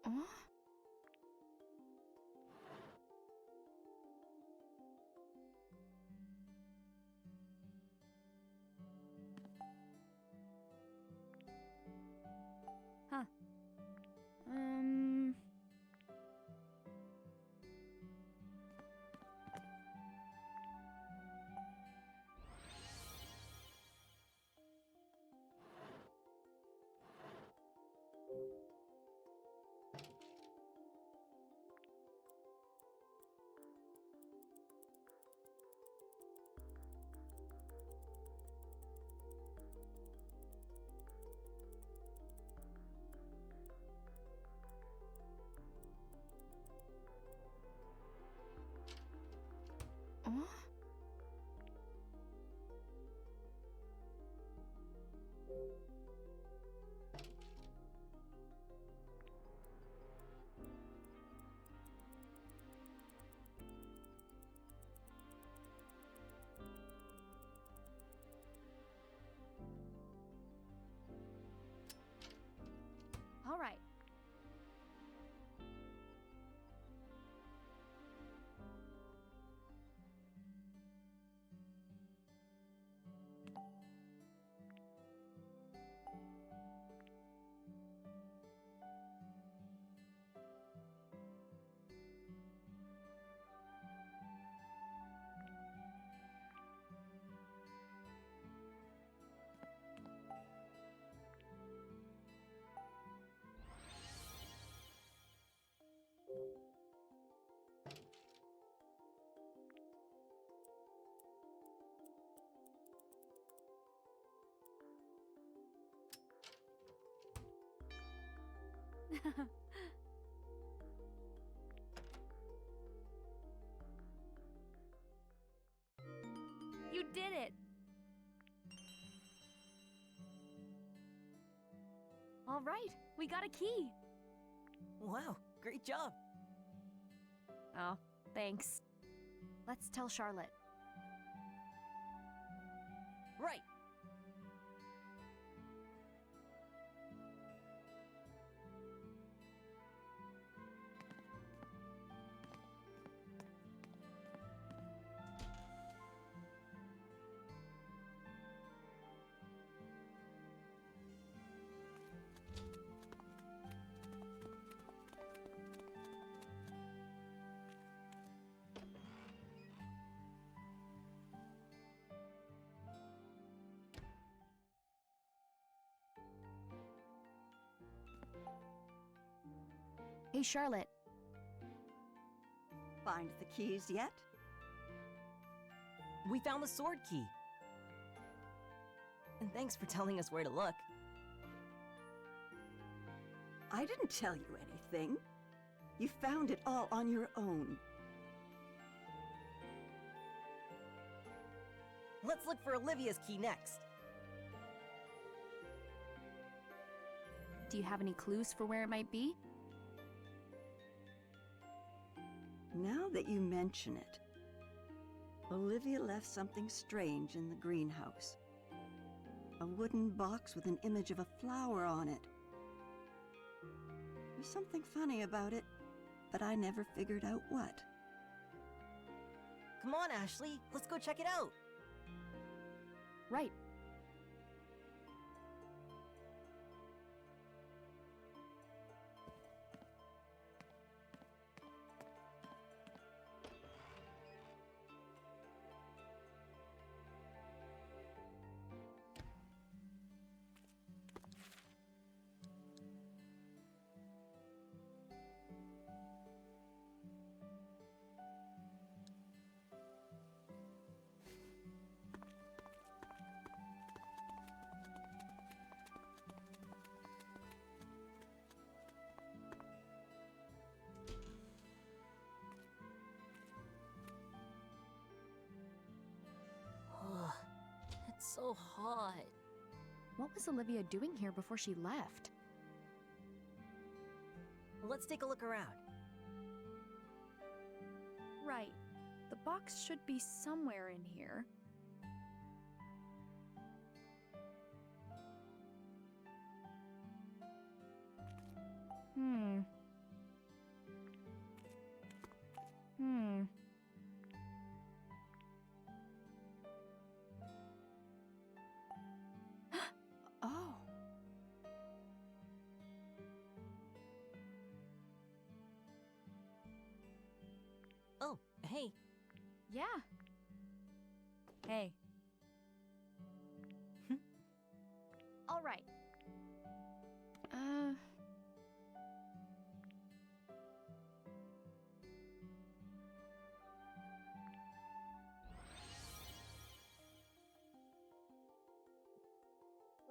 Oh? Huh. Um... Oh? All right. You did it! All right, we got a key. Wow, great job. Oh, thanks. Let's tell Charlotte. Right. Hey, Charlotte. Find the keys yet? We found the sword key. And thanks for telling us where to look. I didn't tell you anything. You found it all on your own. Let's look for Olivia's key next. Do you have any clues for where it might be? Now that you mention it, Olivia left something strange in the greenhouse. A wooden box with an image of a flower on it. There's something funny about it, but I never figured out what. Come on, Ashley, let's go check it out. Right. so hot. What was Olivia doing here before she left? Let's take a look around. Right. The box should be somewhere in here. Hmm. Oh. Oh, hey. Yeah. Hey. All right.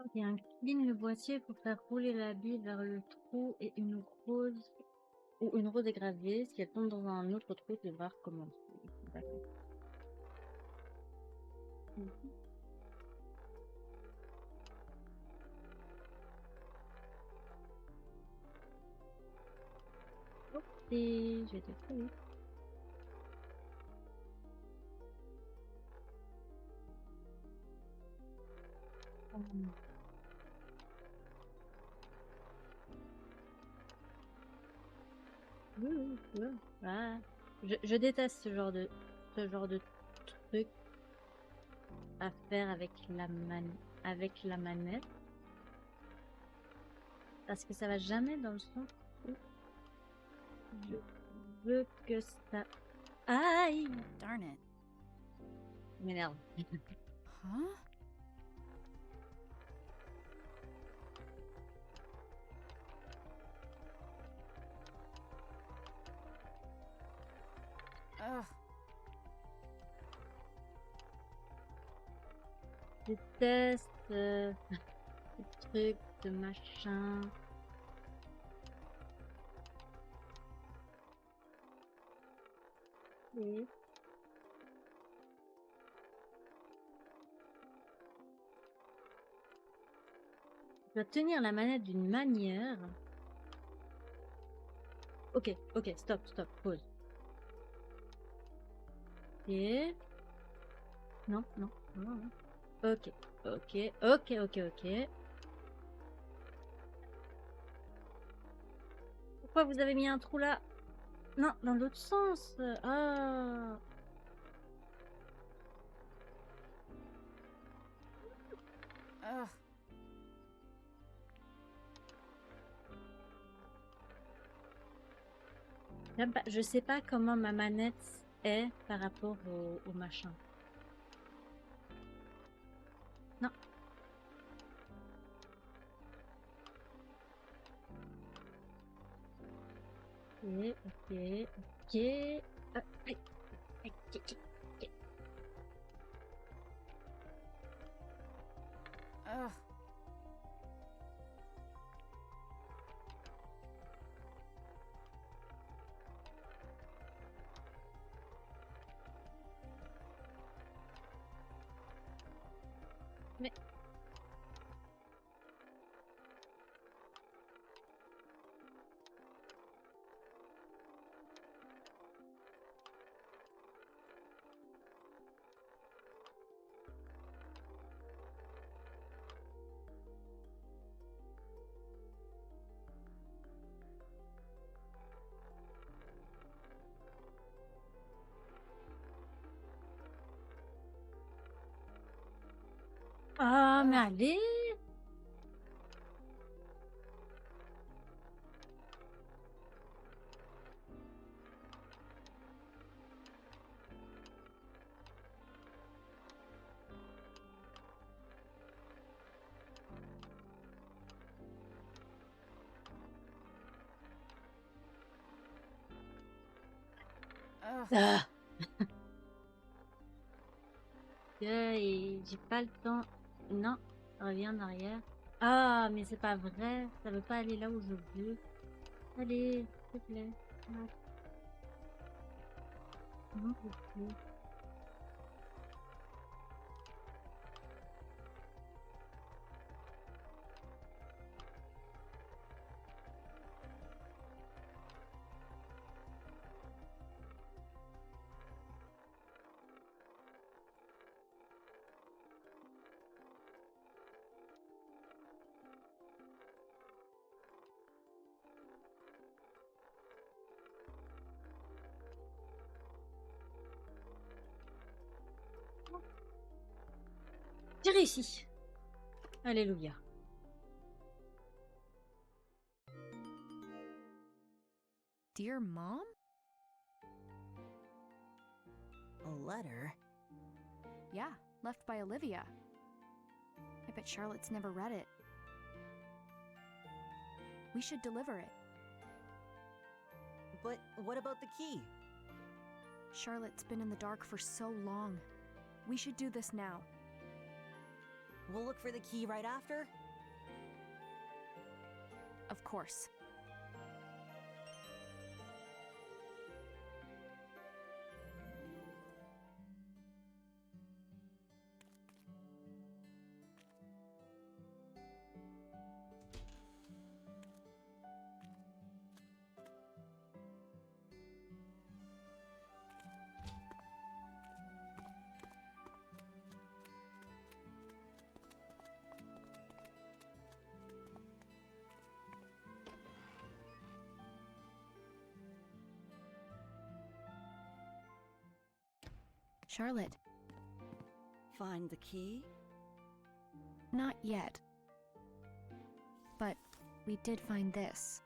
Ok, incline le boîtier pour faire rouler la bille vers le trou et une rose ou une rose est gravée. Si elle tombe dans un autre trou, tu devras recommencer. D'accord. Ok, je vais te trouver. Ah. Je déteste ce genre de truc à faire avec la manette. Parce que ça va jamais dans le sens où je veux que ça aille. Darn it. M'énerve. Huh? Ugh. Je déteste ce truc, ce machin. Et je dois tenir la manette d'une manière. Ok, stop, pause. Et non. Ok. Pourquoi vous avez mis un trou là? Non, dans l'autre sens. Ah. Ugh. Je sais pas comment ma manette est par rapport au machin. Non. Ok. Ah, aïe. Ok. Ugh. Mais ah, mais allez. Ugh. Ah. Et j'ai pas le temps. Non, reviens en arrière. Ah, mais c'est pas vrai. Ça veut pas aller là où je veux. Allez, s'il te plaît. Non, non, je veux plus. réussi. Alléluia. Dear Mom? A letter? Yeah, left by Olivia. I bet Charlotte's never read it. We should deliver it. But what about the key? Charlotte's been in the dark for so long. We should do this now. We'll look for the key right after? Of course. Charlotte, Find the key? not yet. But we did find this.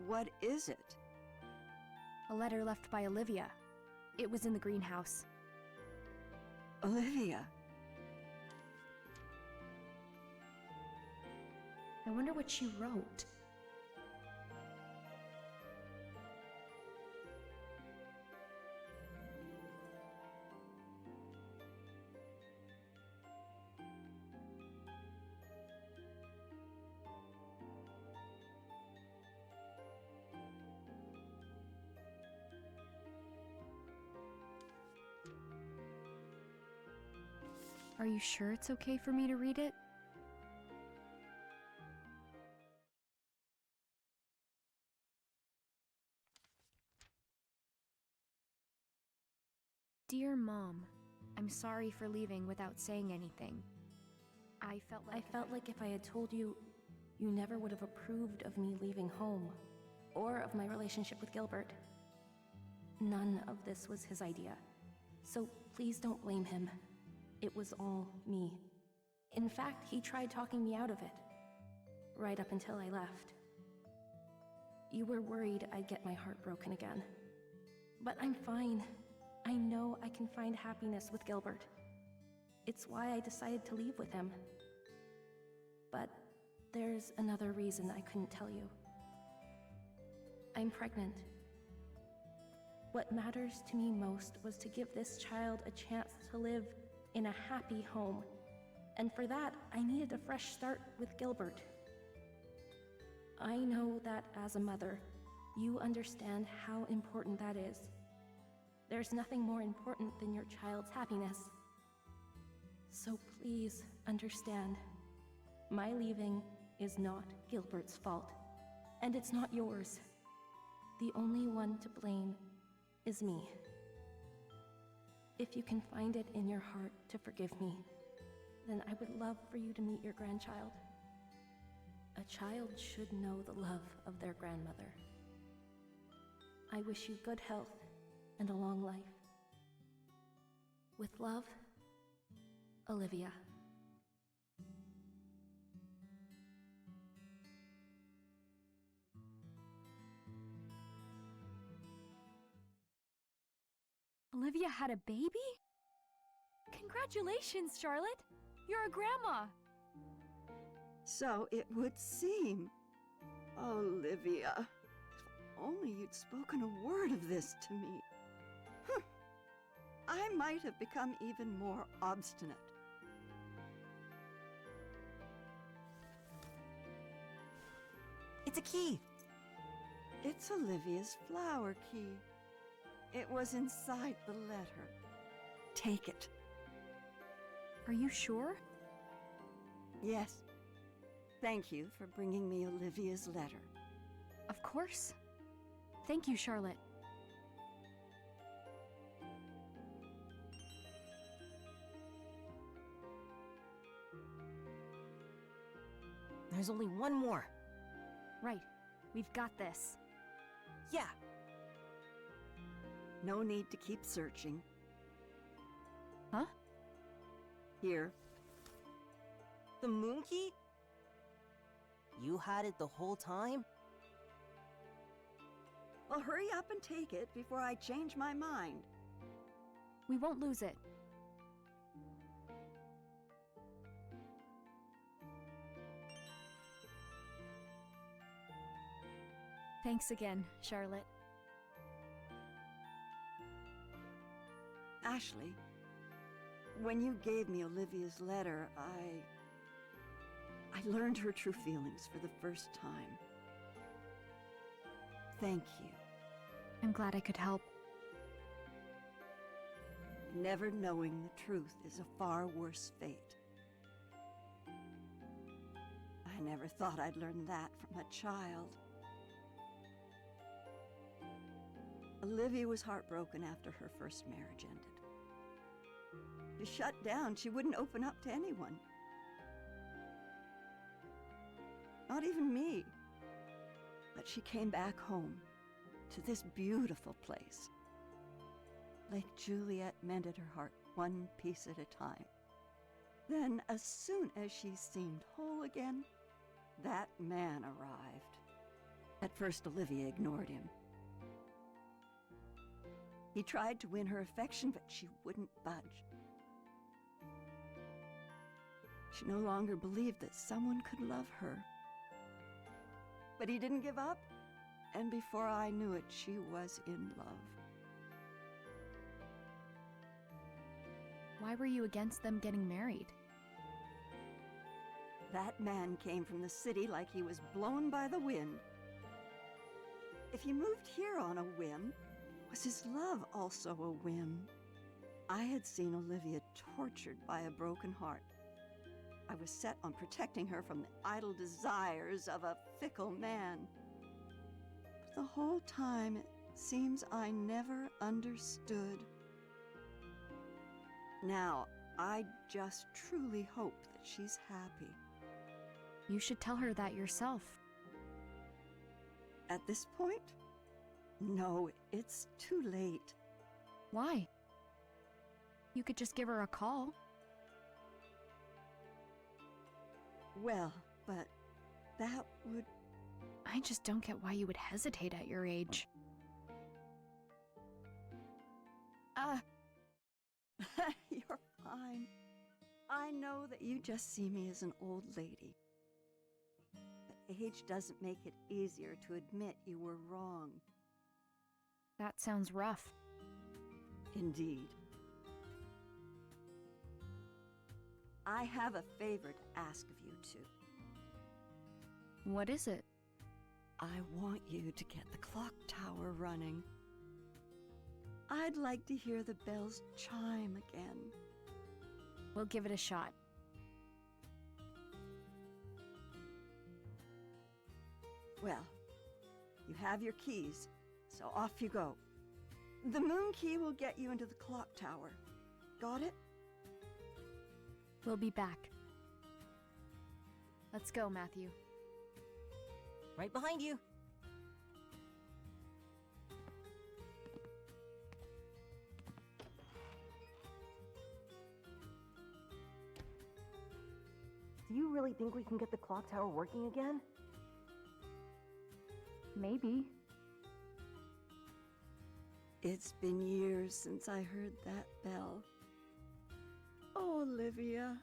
What is it? A letter left by Olivia. It was in the greenhouse. Olivia. I wonder what she wrote. Are you sure it's okay for me to read it? Dear Mom, I'm sorry for leaving without saying anything. I felt like if I had told you, you never would have approved of me leaving home, or of my relationship with Gilbert. None of this was his idea, so please don't blame him. It was all me. In fact, he tried talking me out of it, right up until I left. You were worried I'd get my heart broken again. But I'm fine. I know I can find happiness with Gilbert. It's why I decided to leave with him. But there's another reason I couldn't tell you. I'm pregnant. What matters to me most was to give this child a chance to live in a happy home. And for that, I needed a fresh start with Gilbert. I know that as a mother, you understand how important that is. There's nothing more important than your child's happiness. So please understand, my leaving is not Gilbert's fault, and it's not yours. The only one to blame is me. If you can find it in your heart to forgive me, then I would love for you to meet your grandchild. A child should know the love of their grandmother. I wish you good health and a long life. With love, Olivia. Olivia had a baby? Congratulations, Charlotte! You're a grandma! So it would seem. Olivia, if only you'd spoken a word of this to me. I might have become even more obstinate. It's a key! It's Olivia's flower key. It was inside the letter. Take it. Are you sure? Yes. Thank you for bringing me Olivia's letter. Of course. Thank you, Charlotte. There's only one more. Right. We've got this. Yeah. No need to keep searching. Huh? Here. The moon key? You had it the whole time? Well, hurry up and take it before I change my mind. We won't lose it. Thanks again, Charlotte. Ashley, when you gave me Olivia's letter, I learned her true feelings for the first time. Thank you. I'm glad I could help. Never knowing the truth is a far worse fate. I never thought I'd learn that from a child. Olivia was heartbroken after her first marriage ended. She shut down. She wouldn't open up to anyone. Not even me. But she came back home to this beautiful place. Lake Juliet mended her heart one piece at a time. Then, as soon as she seemed whole again, that man arrived. At first, Olivia ignored him. He tried to win her affection, but she wouldn't budge. She no longer believed that someone could love her. But he didn't give up, and before I knew it, she was in love. Why were you against them getting married? That man came from the city like he was blown by the wind. If he moved here on a whim, was his love also a whim? I had seen Olivia tortured by a broken heart. I was set on protecting her from the idle desires of a fickle man. But the whole time, it seems I never understood. Now, I just truly hope that she's happy. You should tell her that yourself. At this point? No, it's too late. Why? You could just give her a call. Well, but that would... I just don't get why you would hesitate at your age. You're fine. I know that you just see me as an old lady. But age doesn't make it easier to admit you were wrong. That sounds rough. Indeed. I have a favor to ask of you two. What is it? I want you to get the clock tower running. I'd like to hear the bells chime again. We'll give it a shot. Well, you have your keys, so off you go. The moon key will get you into the clock tower. Got it? We'll be back. Let's go, Matthew. Right behind you. Do you really think we can get the clock tower working again? Maybe. It's been years since I heard that bell. Oh, Olivia.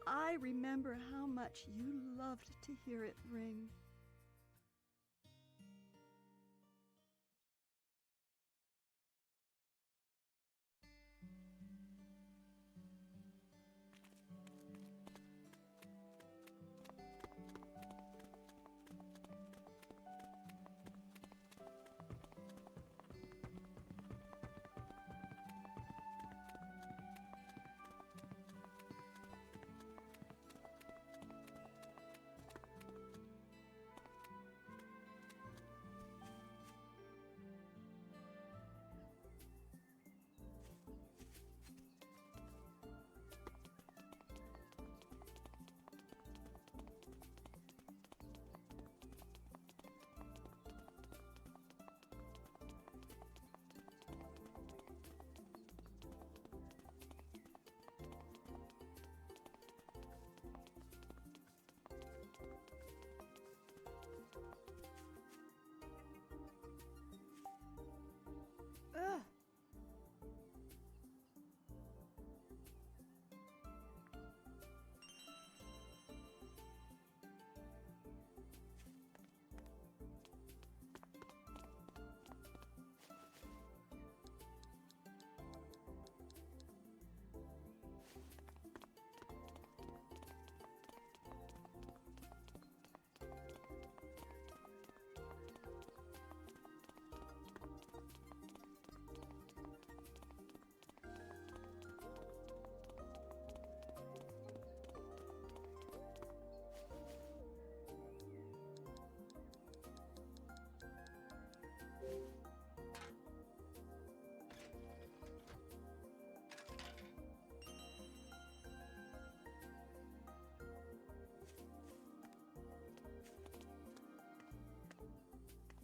I remember how much you loved to hear it ring.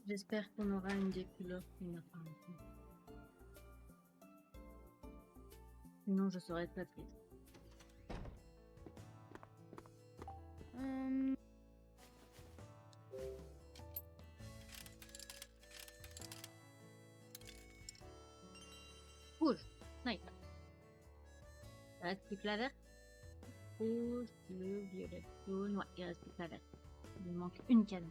J'espère qu'on aura une des couleurs qu'on a pas ici. Sinon, je serais très triste. Rouge. Nice. Il reste plus que la verte. Rouge, bleu, violet, jaune. Ouais, il reste plus que la verte. Il me manque une canne.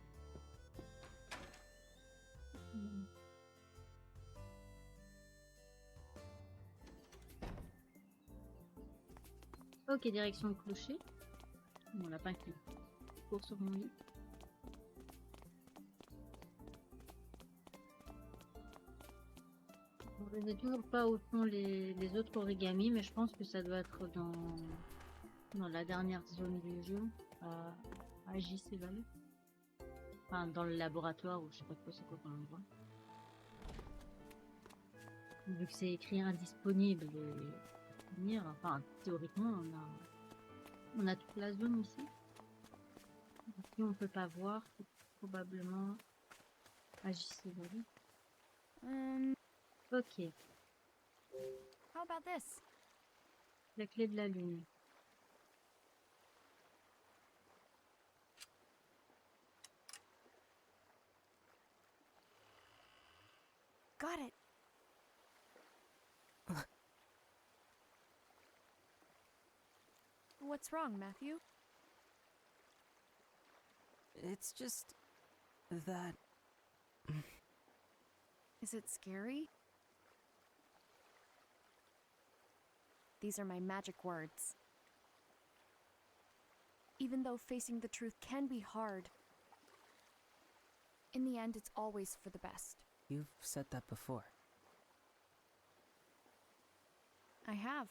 Ok, direction le clocher. Mon lapin qui court sur mon lit. Je ne sais toujours pas où sont les autres origamis, mais je pense que ça doit être dans la dernière zone du jeu, à JC Valley. Enfin, dans le laboratoire, ou je sais pas trop c'est quoi comme endroit. Vu que c'est écrit indisponible et venir, enfin, théoriquement, on a toute la zone ici. Si on peut pas voir, c'est probablement à JC Valley. Ok, How about this? la clé de la lune. Got it. What's wrong, Matthew? It's just that. Is it scary? These are my magic words. Even though facing the truth can be hard, in the end, it's always for the best. You've said that before. I have.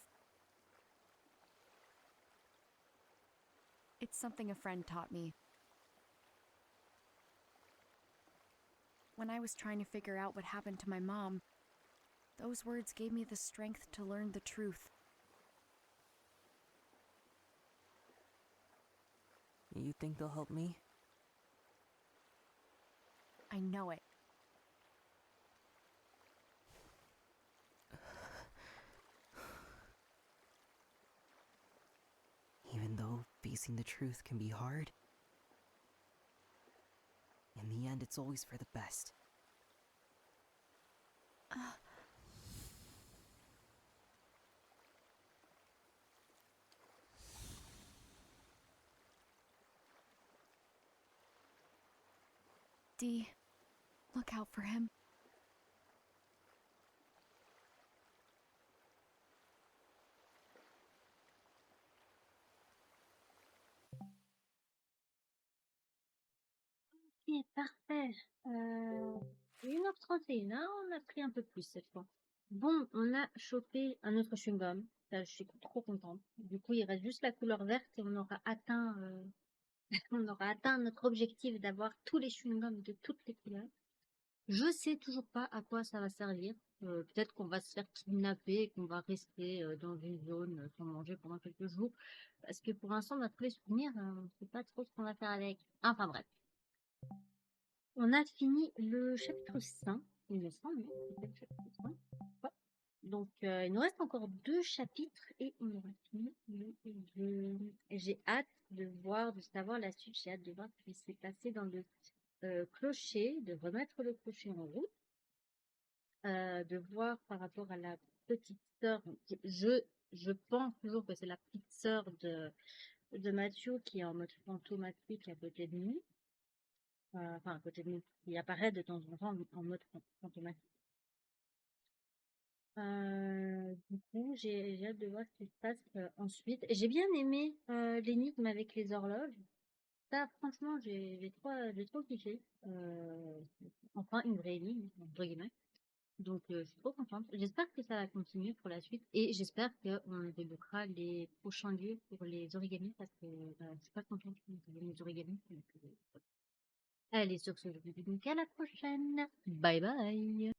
It's something a friend taught me. When I was trying to figure out what happened to my mom, those words gave me the strength to learn the truth. You think they'll help me? I know it. Even though facing the truth can be hard, in the end, it's always for the best. Dee, look out for him. Ok, parfait. 1h31, hein, on a pris un peu plus cette fois. Bon, on a chopé un autre chewing-gum. Ça, je suis trop contente. Du coup, il reste juste la couleur verte et on aura atteint, on aura atteint notre objectif d'avoir tous les chewing-gums de toutes les couleurs. Je sais toujours pas à quoi ça va servir. Peut-être qu'on va se faire kidnapper et qu'on va rester dans une zone sans manger pendant quelques jours. Parce que pour l'instant, on a tous les souvenirs, on ne sait pas trop ce qu'on va faire avec. Enfin bref. On a fini le chapitre 5, il me semble. C'est le chapitre 5. Ouais. Donc, il nous reste encore 2 chapitres et on aura fini le jeu. J'ai hâte de voir, de savoir la suite. J'ai hâte de voir ce qui s'est passé dans le clocher, de remettre le clocher en route, de voir par rapport à la petite sœur. Je pense toujours que c'est la petite sœur de Mathieu qui est en mode fantomatique à côté de nous. Enfin, à côté de nous, qui apparaît de temps en temps en mode fantomatique. Du coup, j'ai hâte de voir ce qui se passe ensuite. J'ai bien aimé l'énigme avec les horloges. Ça, franchement, j'ai trop kiffé. Enfin, une vraie énigme, entre guillemets. Donc, je suis trop contente. J'espère que ça va continuer pour la suite. Et j'espère qu'on débloquera les prochains lieux pour les origamis parce que je suis pas contente de les origamis. Donc, allez, sur ce, je vous dis donc à la prochaine. Bye bye.